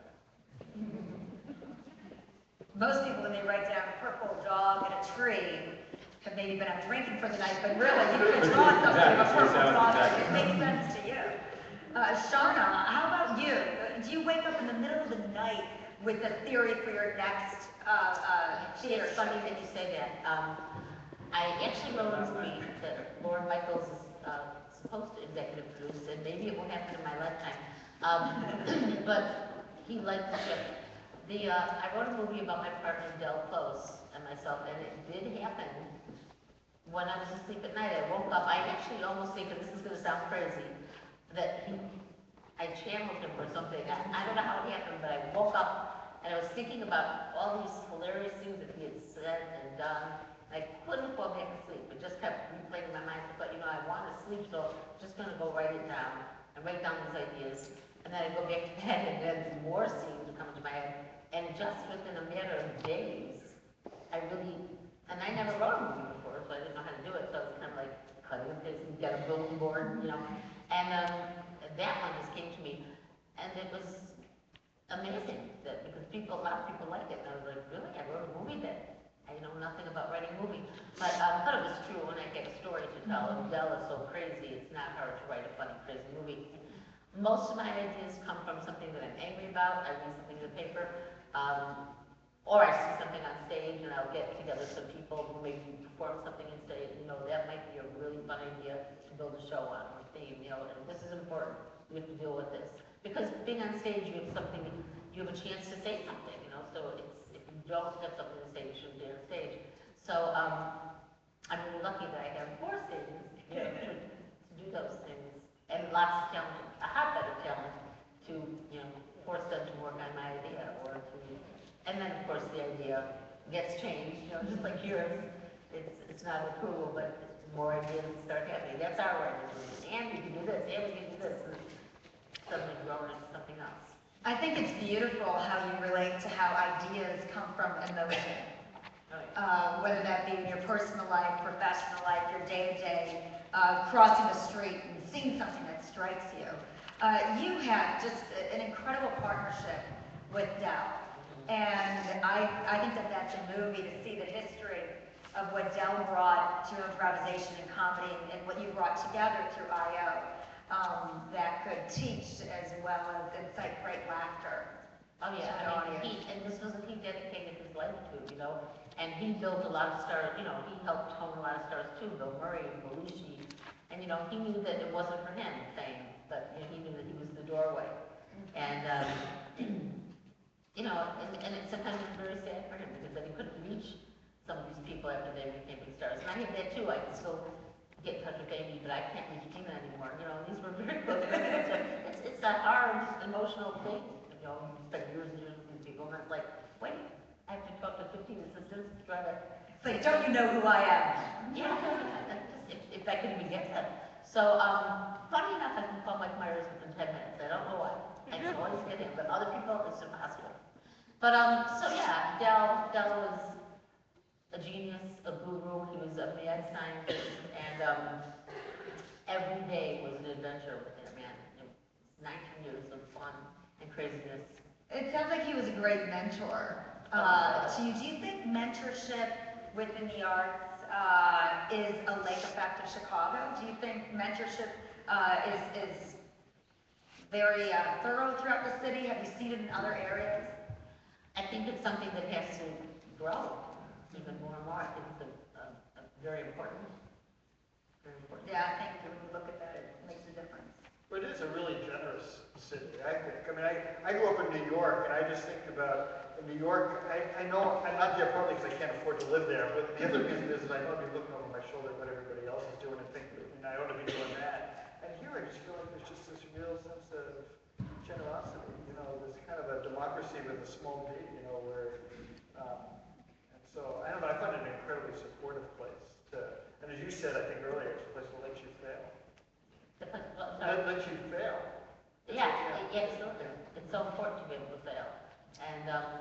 Most people, when they write down a purple dog and a tree, have maybe been out drinking for the night, but really, you could draw something of a purple dog that it makes sense to you. Shauna, how about you? Do you wake up in the middle of the night with a theory for your next theater It's show? funny that you say that. I actually wrote a movie that Lauren Michaels is supposed to executive produce, and maybe it won't happen in my lifetime. But he liked the ship. I wrote a movie about my partner Del Close and myself, and it did happen when I was asleep at night. I woke up. I actually almost think, and this is going to sound crazy, that I channeled him or something. I don't know how it happened, but I woke up and I was thinking about all these hilarious things that he had said and done. I couldn't fall back asleep. It just kept replaying in my mind. I thought, I want to sleep, so I'm just going to go write it down and write down these ideas. And then I go back to bed, and then more scenes would come into my head. And just within a matter of days, and I never wrote a movie before, so I didn't know how to do it. So I was kind of like cutting and pasting, get a building board, And that one just came to me, and it was amazing because a lot of people like it. And I was like, really? I wrote a movie that I know nothing about writing a movie. But I thought it was true when I get a story to tell. And Del is so crazy, it's not hard to write a funny, crazy movie. Most of my ideas come from something that I'm angry about. I read something in the paper, or I see something on stage, and I'll get together some people who maybe perform something and say, that might be a really fun idea to build a show on, or theme, and this is important. We have to deal with this. Because being on stage, you have a chance to say something, so if you don't have something to say, you shouldn't be on stage. So I'm really lucky that I have 4 stages to do those things, and lots of talent, a hotbed of talent to force them to work on my idea, and then of course the idea gets changed, just like yours. It's not approval, but more ideas start happening. That's our writing. And we can do this, and we can do this, and suddenly grow into something else. I think it's beautiful how you relate to how ideas come from emotion. Whether that be in your personal life, professional life, your day-to-day, crossing the street and seeing something that strikes you. You have just an incredible partnership with Del. And I think that that's a movie to see the history of what Del brought to improvisation and comedy and what you brought together through I.O. That could teach as well as incite great laughter. Oh yeah, and this was he dedicated his life to, And he built a lot of stars, you know, he helped hone a lot of stars too, Bill Murray and Belushi. And, you know, he knew that it wasn't for him, fame, but, you know, he knew that he was the doorway. And, you know, and it sometimes it's very sad for him because then he couldn't reach some of these people after they became big stars. And I have that too, I can still get in touch with Amy, but I can't reach Tina anymore. You know, these were very close friends. So it's a hard, emotional thing. You know, you spend years and years with these people, and it's like, wait, I have to talk to 15 assistants to try to. It's like, don't you know who I am? Yeah, if I could even get them. So, funny enough, I can call Mike Myers within 10 minutes. I don't know why. I can always get him, but other people, it's impossible. But so yeah, Del was a genius, a guru. He was a mad scientist, and every day was an adventure with him, man. It was 19 years of fun and craziness. It sounds like he was a great mentor to you. Do you think mentorship within the arts is a lake effect of Chicago? Do you think mentorship is very thorough throughout the city? Have you seen it in other areas? I think it's something that has to grow even more and more. I think it's a very important. Yeah, I think when you look at that, it makes a difference. But it is a really generous city, I think. I mean, I grew up in New York, and I just think about, in New York, I know I'm not there partly because I can't afford to live there, but the other reason is I know I'll be looking over my shoulder at what everybody else is doing and think, I ought to be doing that. And here I just feel like there's just this real sense of generosity, you know, this kind of a democracy with a small d, you know, where, and so, I don't know, I find it an incredibly supportive place and as you said, I think earlier, it's a place that lets you fail. That lets you fail. Yeah, absolutely. It's so important to be able to fail. And that's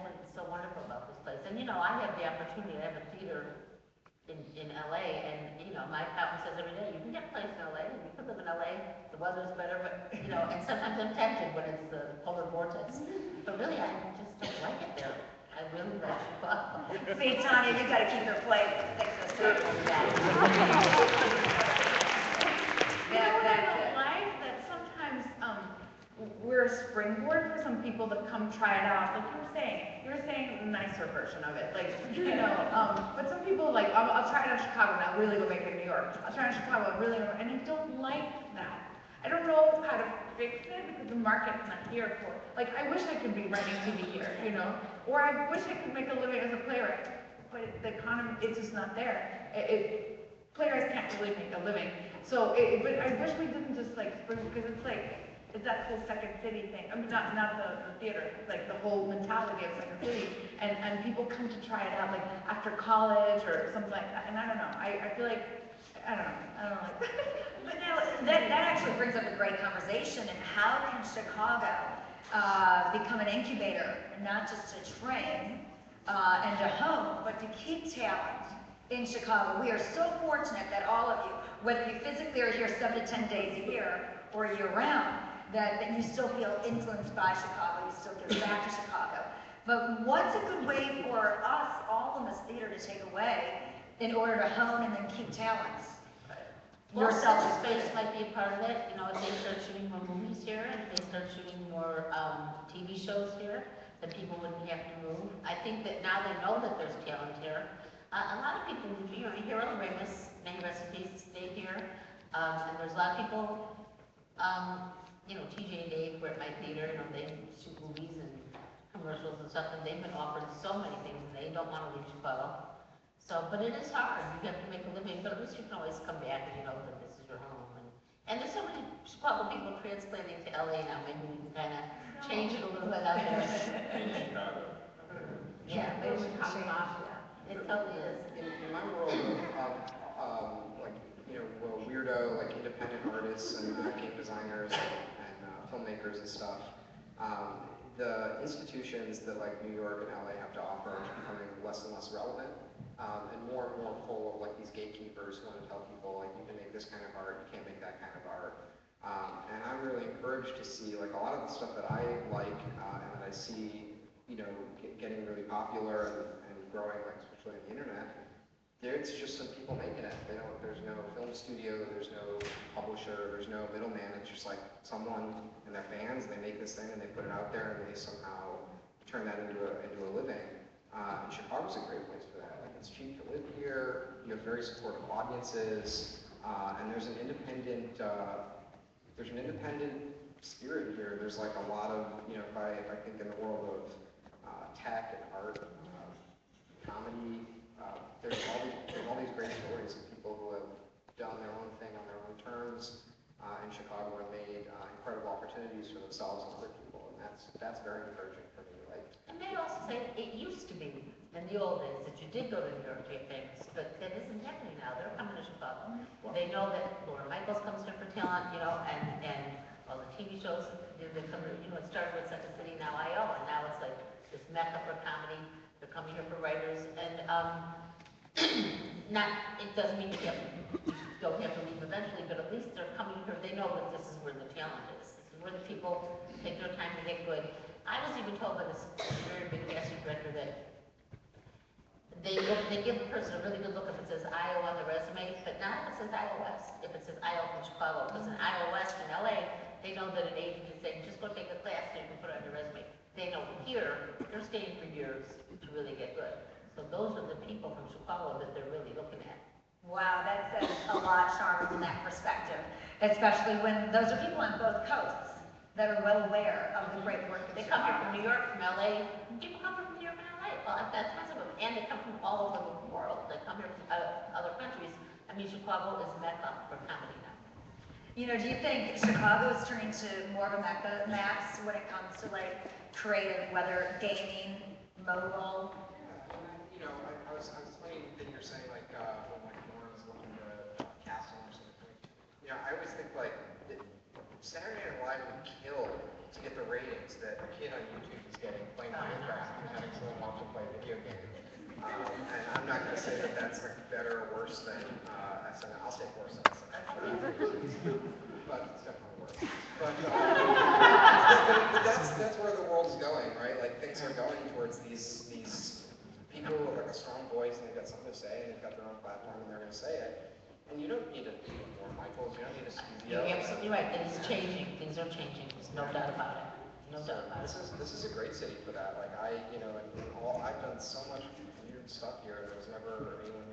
what is so wonderful about this place. And you know, I have the opportunity to have a theater in LA, and you know, my accountant says every day, you can get a place in LA, and you can live in LA, the weather's better, but you know, and sometimes I'm tempted when it's the polar vortex. But really, I just don't like it there. I really like Chicago. See, Tanya, you gotta keep your plate. Fix this up. You know what I don't like? That sometimes we're a springboard for some people to come try it out. Like you're saying a nicer version of it. Like, you know, but some people like, I'll try it out in Chicago and I'll really go make it in New York. I'll try it in Chicago and really, and I don't like that. I don't know how to fix it because the market's not here for, like, I wish I could be writing TV here, you know? Or I wish I could make a living as a playwright, but the economy, it's just not there. Playwrights can't really make a living. So, but I wish we didn't just like spring, because it's like, it's that whole Second City thing. I mean, not the theater, like the whole mentality of Second City. And people come to try it out, like after college or something like that. And I don't know, I feel like, I don't know like that. But now, that actually brings up a great conversation. And how can Chicago become an incubator, not just to train and to hone, but to keep talent in Chicago? We are so fortunate that all of you, whether you physically are here 7 to 10 days a year or year-round, that you still feel influenced by Chicago, you still give back to Chicago. But what's a good way for us, all in this theater, to take away in order to hone and then keep talents? Well, Yourself Center Space included. might be a part of it. You know, if they start shooting more movies here, and if they start shooting more TV shows here, then people wouldn't have to move. I think that now they know that there's talent here. A lot of people, you know, Harold Ramis, many recipes, stayed here. And there's a lot of people, you know, TJ and Dave were at my theater, you know, they shoot movies and commercials and stuff, and they've been offered so many things, and they don't want to leave Chicago. So, but it is hard. You have to make a living, but at least you can always come back and you know that this is your home. And there's so many Chicago people transplanting to LA now. Maybe we can kind of change it a little bit out there. Chicago. Yeah, maybe we can come off. It totally is. In my world of like, you know, weirdo, like independent artists and game designers and filmmakers and stuff, the institutions that like New York and LA have to offer are becoming less and less relevant, and more full of like these gatekeepers who want to tell people like you can make this kind of art, you can't make that kind of art. And I'm really encouraged to see like a lot of the stuff that I like and that I see, you know, getting really popular and growing, like especially on the internet. It's just some people making it. There's no film studio, there's no publisher, there's no middleman. It's just like someone and their fans, they make this thing and they put it out there and they somehow turn that into a living. And Chicago's a great place for that. Like, it's cheap to live here, you have very supportive audiences, and there's an independent spirit here. There's like a lot of, if I think in the world of tech and art, comedy, there's all these great stories of people who have done their own thing on their own terms in Chicago and made incredible opportunities for themselves and other people, and that's very encouraging for me. Like, And they also say it used to be in the old days that you did go to New York to get famous, but that isn't happening now. They're coming to Chicago. They know that Laura Michaels comes here for talent, and all the TV shows, they come to, it started with Such a City, now I.O., and now it's like this mecca for comedy. They're coming here for writers, and it doesn't mean you don't have to leave eventually, but at least they're coming here. They know that this is where the talent is. This is where the people take their time to get good. I was even told by this very big casting director that they give a person a really good look if it says IO on the resume, but not if it says iOS, if it says IO from Chicago, because in iOS in LA, they know that an agent is saying, just go take a class so you can put it on your resume. They know here, they're staying for years to really get good. So those are the people from Chicago that they're really looking at. Wow, that says a lot, Charmin, from that perspective, especially when those are people on both coasts that are well aware of the great work that They come here from New York, from LA. People come here from New York and LA. Well, that's massive. And they come from all over the world. They come here from other countries. I mean, Chicago is mecca for comedy now. Do you think Chicago is turning to more of a mecca, Max, when it comes to like creative, whether gaming, mobile? I was funny that you're saying like when like Lauren was looking to cast on or something. I always think like Saturday Night Live would kill to get the ratings that a kid on YouTube is getting playing Minecraft and having someone watch him play a video game. And I'm not going to say that that's like better or worse than SNL. I'll say worse than SNL, but it's definitely worse. But that's where the world's going, right? Like things are going towards these people with like a strong voice and they've got something to say and they've got their own platform and they're going to say it. And you don't need to be more Michaels. You don't need a studio. You're absolutely right. It is changing. Things are changing. There's no doubt about it. No doubt about it. This is a great city for that. Like I've done so much weird stuff here. There was never anyone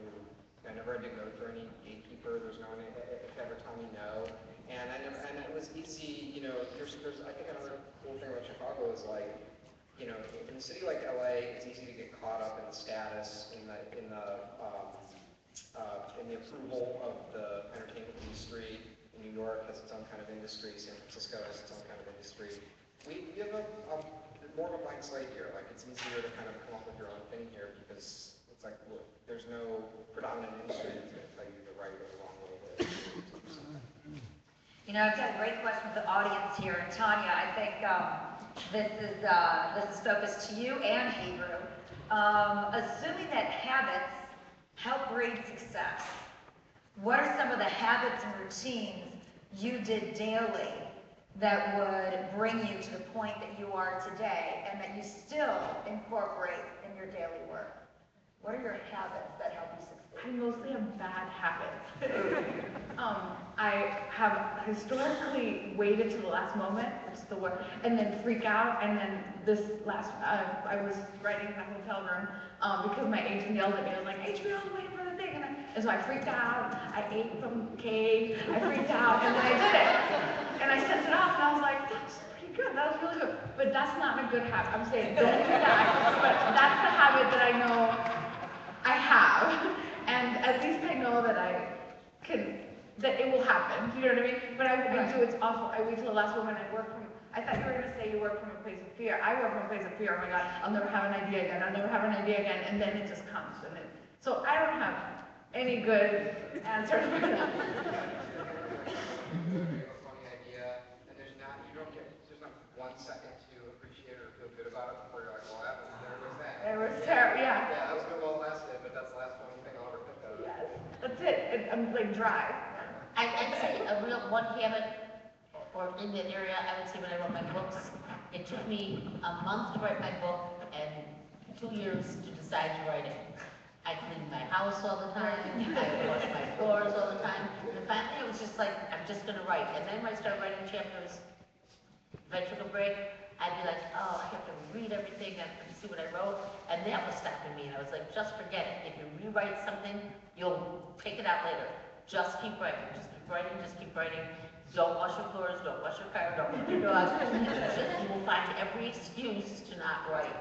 I never had to go through any gatekeeper. There's no one to ever tell me no. And it was easy. There's I think another cool thing about Chicago is like, in a city like LA, it's easy to get caught up in the status, in the approval of the entertainment industry. New York has its own kind of industry. San Francisco has its own kind of industry. We have more of a blank slate here. Like it's easier to kind of come up with your own thing here because it's like there's no predominant industry that's going to tell you the right or the wrong way to do something. I've got a great question with the audience here, and Tanya, I think this is focused to you and Hebrew. Assuming that habits help breed success, what are some of the habits and routines you did daily that would bring you to the point that you are today and that you still incorporate in your daily work? What are your habits that help you succeed? I mostly have bad habits. I have historically waited to the last moment, which is the word, and then freak out. And then this last, I was writing in a hotel room because my agent yelled at me. I was like, HBO's waiting for the thing. And so I freaked out. I ate some cake. I freaked out, and then I did it. And I sent it off, and I was like, that's pretty good. That was really good. But that's not a good habit. I'm saying don't do that. But that's the habit that I know I have. And at least I know that that it will happen. Do you know what I mean? But I do, it's awful. I wait till the last moment. I thought you were going to say you work from a place of fear. I work from a place of fear. Oh my God, I'll never have an idea again. I'll never have an idea again. And then it just comes. So I don't have any good answers for that. Funny idea, and there's not 1 second to appreciate it or feel good about it before you're like, well, there was that. It was terrible, yeah. Yeah, that was good while it lasted, but that's the last funny thing I'll ever think of. Yes, that's it. I'm like dry. I'd say a real one habit, or in that area, I would say when I wrote my books, it took me a month to write my book and 2 years to decide to write it. I cleaned my house all the time, I washed my floors all the time, and finally it was just like, I'm just gonna write. And then when I started writing chapters, if I took a break, I'd be like, oh, I have to read read everything and see what I wrote, and that was stopping me, and I was like, just forget it. If you rewrite something, you'll take it out later. Just keep writing, just keep writing, just keep writing. Don't wash your floors, don't wash your car, don't wash your dogs. You will find every excuse to not write.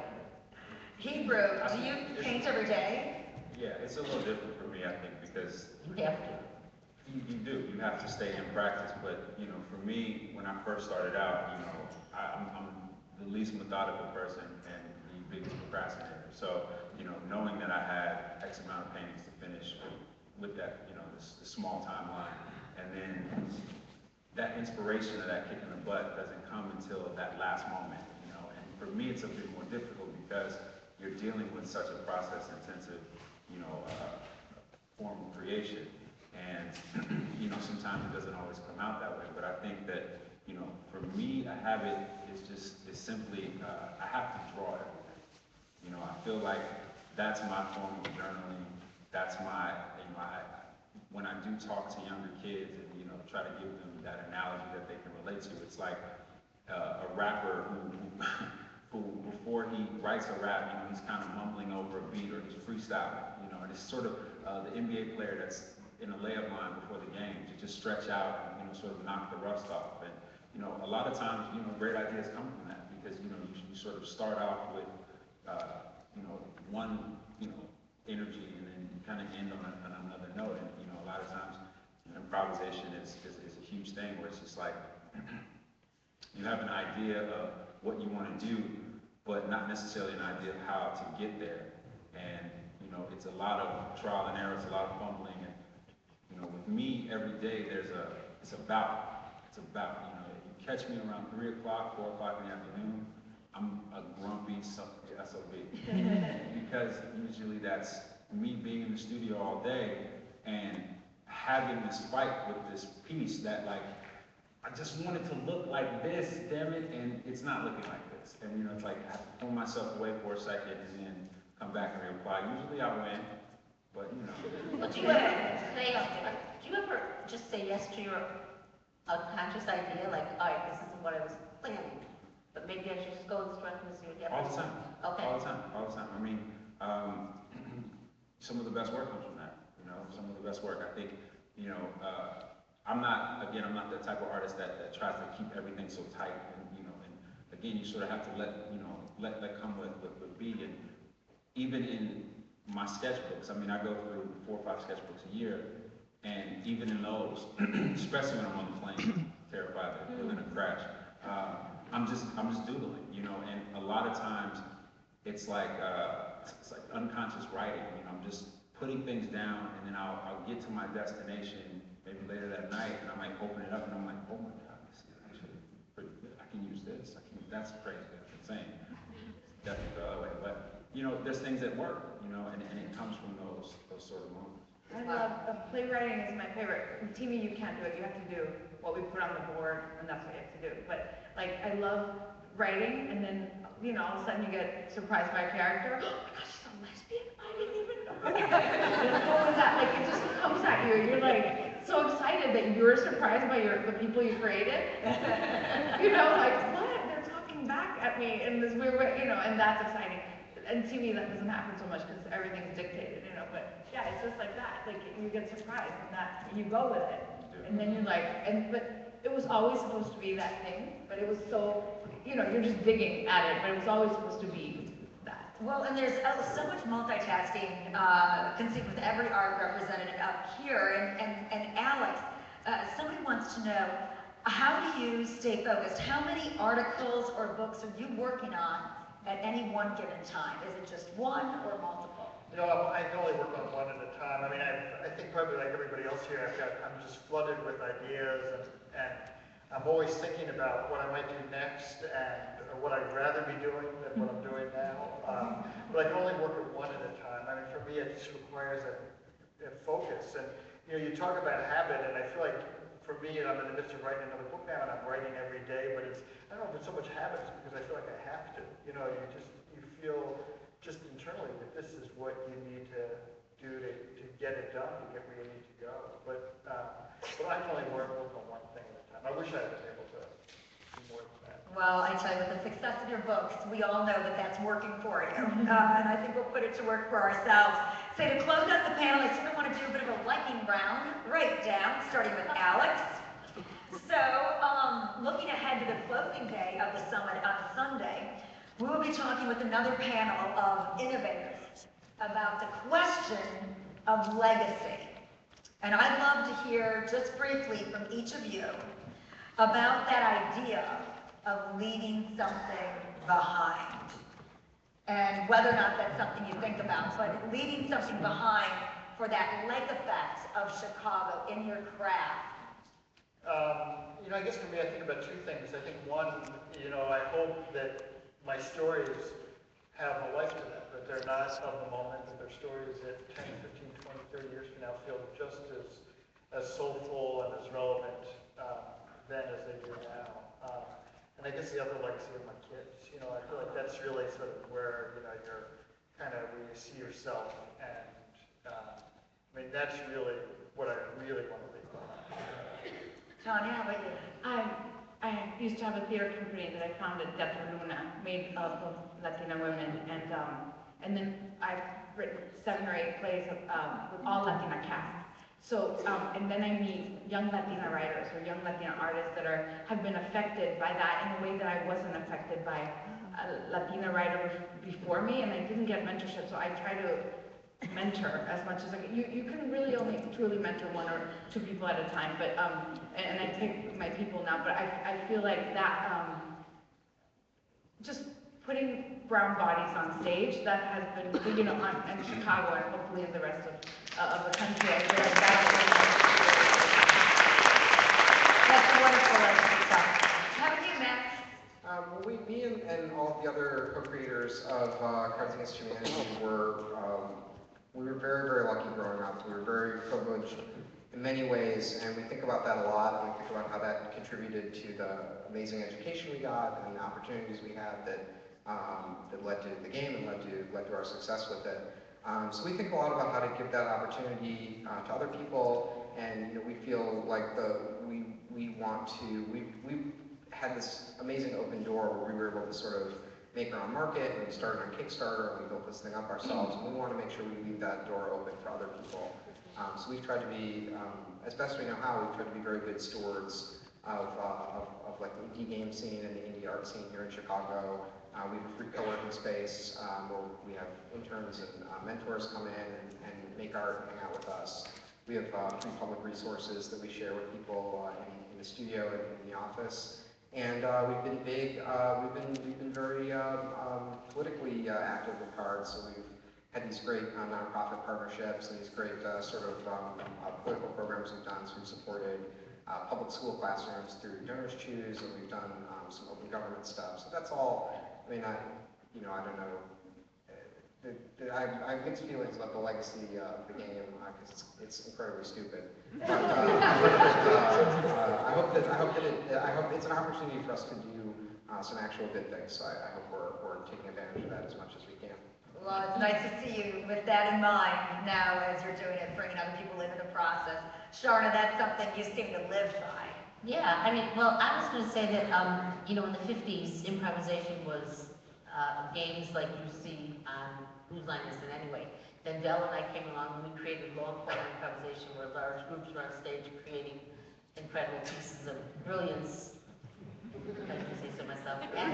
Hebrew, do you paint every day? Yeah, it's a little different for me, I think, because You have to. you do. You have to stay in practice. But, you know, for me, when I first started out, you know, I'm the least methodical person and the biggest procrastinator. So, you know, knowing that I had X amount of paintings to finish with that, you know, this small timeline, and then that inspiration or that kick in the butt doesn't come until that last moment, you know. And for me, it's a bit more difficult because you're dealing with such a process-intensive, you know, form of creation. And, you know, sometimes it doesn't always come out that way, but I think that, you know, for me, a habit is simply, I have to draw everything. You know, I feel like that's my form of journaling. That's my, you know, when I do talk to younger kids and, you know, try to give them that analogy that they can relate to, it's like a rapper who before he writes a rap, you know, he's kind of mumbling over a beat or he's freestyling, you know, and it's sort of the NBA player that's in a layup line before the game to just stretch out and, you know, sort of knock the rust off. And, you know, a lot of times, you know, great ideas come from that because, you know, you sort of start off with, you know, one, you know, energy and then you kind of end on another note. And, you know, a lot of times, you know, improvisation is a huge thing where it's just like, you have an idea of what you want to do, but not necessarily an idea of how to get there. And, you know, it's a lot of trial and error, it's a lot of fumbling. And, you know, with me, every day it's about, you know, if you catch me around 3 o'clock, 4 o'clock in the afternoon, I'm a grumpy SOB. Because usually that's me being in the studio all day and having this fight with this piece that, like, I just want it to look like this, damn it, and it's not looking like this. And, you know, it's like I have to pull myself away for a second and then come back and reapply. Usually I win, but, you know. But do you ever just say yes to your unconscious idea, like, all right, this isn't what I was planning, but maybe I should just go and stretch and see what happens? All the time. Okay. All the time. I mean, some of the best work comes from that, you know, some of the best work. I think, you know, I'm not the type of artist that tries to keep everything so tight, and, you know, and again, you sort of have to let come with be. And even in my sketchbooks, I mean, I go through 4 or 5 sketchbooks a year, and even in those, especially when I'm on the plane, terrified that we're gonna crash, I'm just doodling, you know, and a lot of times it's like unconscious writing, you know, I'm just putting things down, and then I'll get to my destination maybe later that night, and I might open it up, and I'm like, oh my God, this is actually pretty good. I can use this. That's crazy. That's insane. Definitely the other way, but you know, there's things that work, you know, and it comes from those sort of moments. I love playwriting is my favorite. TV, you can't do it. You have to do what we put on the board, and that's what you have to do. But like, I love writing, and then, you know, all of a sudden you get surprised by a character. Oh my gosh, she's a lesbian. I didn't even know. What was that? Like, it just comes at you, and you're like so excited that you're surprised by the people you created. You know, like, what? They're talking back at me in this weird way, you know, and that's exciting. And TV, that doesn't happen so much because everything's dictated, you know, but yeah, it's just like that. Like, you get surprised and that you go with it. And then you're like, but it was always supposed to be that thing, but it was so, you know, you're just digging at it, but it was always supposed to be that. Well, and there's so much multitasking conceived with every art representative up here. And Alex, somebody wants to know, how do you stay focused? How many articles or books are you working on at any one given time? Is it just one or multiple? You know, I can only work on one at a time. I mean, I think probably like everybody else here, I'm just flooded with ideas, and I'm always thinking about what I might do next or what I'd rather be doing than what I'm doing now. But I can only work at one at a time. I mean, for me, it just requires a focus. And, you know, you talk about habit, and I feel like for me, I'm in the midst of writing another book now, and I'm writing every day, but I don't know if it's so much habit, it's because I feel like I have to. You know, you feel just internally that this is what you need to do to get it done, to get where you need to go. But I can only work on one thing at a time. I wish I was able to do more than that. Well, I tell you, with the success of your books, we all know that that's working for you. And I think we'll put it to work for ourselves. So to close out the panel, I sort of want to do a bit of a lightning round breakdown, starting with Alex. So, looking ahead to the closing day of the summit on Sunday, we will be talking with another panel of innovators about the question of legacy. And I'd love to hear just briefly from each of you about that idea of leaving something behind. And whether or not that's something you think about, but leaving something behind for that leg effect of Chicago in your craft. I guess for me, I think about two things. I think one, I hope that my stories have a life to them, that they're not of the moment, that they're stories that 10, 15, 20, 30 years from now feel just as soulful and as relevant then as they do now. And I guess the other legacy of my kids, I feel like that's really sort of where, you're kind of, where you see yourself, and that's really what I really want to leave behind. John, how about you? I used to have a theater company that I founded, Teatro Luna, made up of Latina women, and then I've written 7 or 8 plays with all Latina casts. So, and then I meet young Latina writers or young Latina artists that have been affected by that in a way that I wasn't affected by a Latina writer before me, and I didn't get mentorship, so I try to mentor as much as I can. You can really only truly mentor 1 or 2 people at a time, but and I pick my people now, but I feel like that just putting brown bodies on stage, that has been, in Chicago and hopefully in the rest of the country. I feel like that's a wonderful legacy stuff. How about you, Max? Well, me and all of the other co-creators of Cards Against Humanity we were very, very lucky growing up. We were very privileged in many ways, and we think about that a lot, and we think about how that contributed to the amazing education we got and the opportunities we had that led to the game and led to our success with it. So we think a lot about how to give that opportunity to other people, and we feel like we had this amazing open door where we were able to sort of make our own market, and we started on Kickstarter, and we built this thing up ourselves, and we want to make sure we leave that door open for other people. So we've tried to be, as best we know how, we've tried to be very good stewards of like the indie game scene and the indie art scene here in Chicago. We have a free co-working space where we have interns and mentors come in and make art and hang out with us. We have free public resources that we share with people in the studio and in the office. And we've been big. We've been very politically active with cards. So we've had these great nonprofit partnerships and these great sort of political programs we've done. So we've supported public school classrooms through Donors Choose, and we've done some open government stuff. So that's all. I mean, I don't know. I have mixed feelings about the legacy of the game because it's incredibly stupid. But I hope it's an opportunity for us to do some actual good things. So I hope we're taking advantage of that as much as we can. Well, it's nice to see you with that in mind now as you're doing it, bringing other people into the process. Sharna, that's something you seem to live by. Yeah, I was going to say that, in the 50s, improvisation was games like you see on Whose Line Is It Anyway? Then Dell and I came along and we created long form improvisation where large groups were on stage creating incredible pieces of brilliance. If I can say so myself. And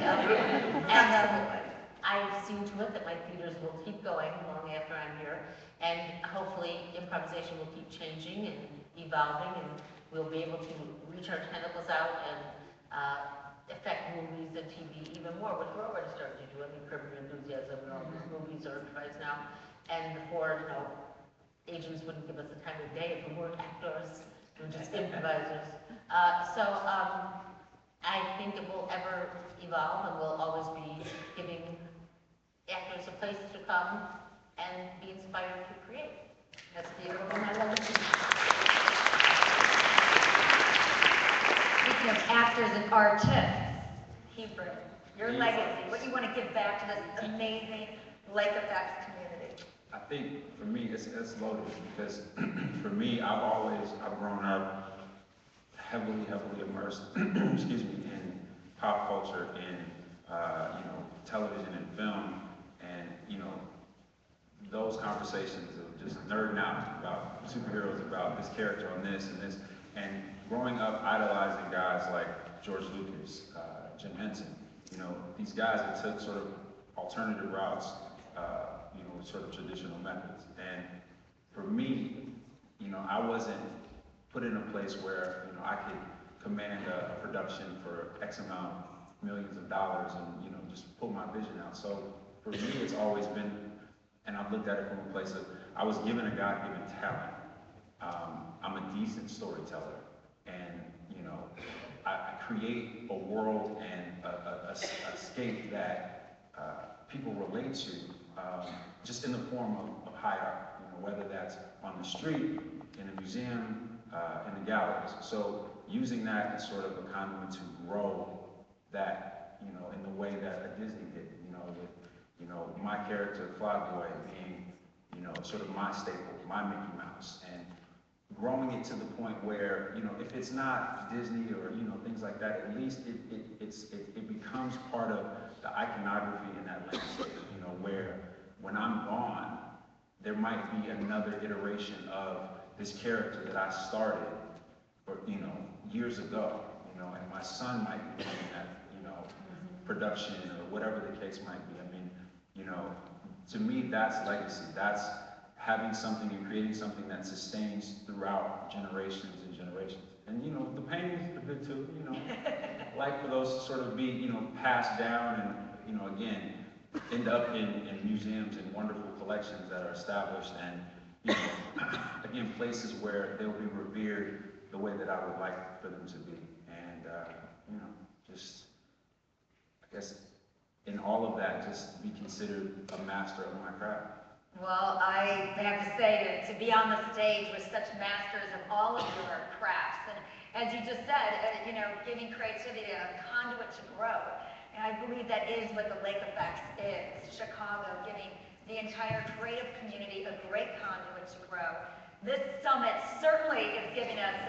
I've seen to it that my theaters will keep going long after I'm here. And hopefully improvisation will keep changing and evolving, and we'll be able to reach our tentacles out and affect movies and TV even more, which we're already starting to do. Curb Your Enthusiasm and all these movies are improvised now. And before, agents wouldn't give us the time of day if we weren't actors, we were just improvisers. So I think it will ever evolve, and we'll always be giving actors a place to come and be inspired to create. That's beautiful. I love it. Speaking of actors and artists, Hebrew, your legacy, what you want to give back to this amazing Lake Effects community? I think for me, it's loaded because for me, I've grown up heavily immersed, excuse me, in pop culture in, television and film, and, those conversations of just nerding out about superheroes, about this character on this and this, and growing up idolizing guys like George Lucas, Jim Henson, these guys that took sort of alternative routes, sort of traditional methods. And for me, I wasn't put in a place where, I could command a production for X amount, millions of dollars, and, just pull my vision out. So for me, it's always been, and I've looked at it from a place of, I was given a God-given talent. I'm a decent storyteller, and, I create a world and a scape that people relate to, just in the form of high art, whether that's on the street, in a museum, in the galleries. So using that as sort of a conduit to grow that, in the way that a Disney did, with, my character, Flyboy, being, sort of my staple, my Mickey Mouse, and growing it to the point where, if it's not Disney or, things like that, at least it becomes part of the iconography in that landscape, where when I'm gone, there might be another iteration of this character that I started, or, years ago, and my son might be doing that, production or whatever the case might be. I mean, to me, that's legacy. That's having something and creating something that sustains throughout generations and generations. And, the paintings are good too, like for those to sort of be, passed down and, again, end up in museums and wonderful collections that are established and, again, places where they'll be revered the way that I would like for them to be. And, just, I guess, in all of that, just be considered a master of my craft. Well, I have to say to be on the stage with such masters of all of your crafts, and as you just said, giving creativity a conduit to grow. And I believe that is what the Lake Effects is. Chicago giving the entire creative community a great conduit to grow. This summit certainly is giving us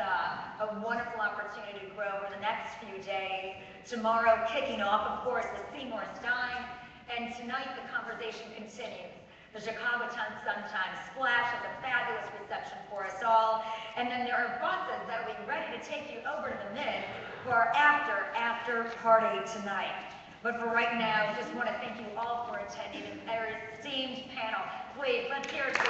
a wonderful opportunity to grow over the next few days. Tomorrow kicking off, of course, with Seymour Stein, and tonight the conversation continues. The Chicago Sun-Times Splash has a fabulous reception for us all. And then there are buses that will be ready to take you over to the Mid for our after party tonight. But for right now, just want to thank you all for attending this very esteemed panel. Please, let's hear it for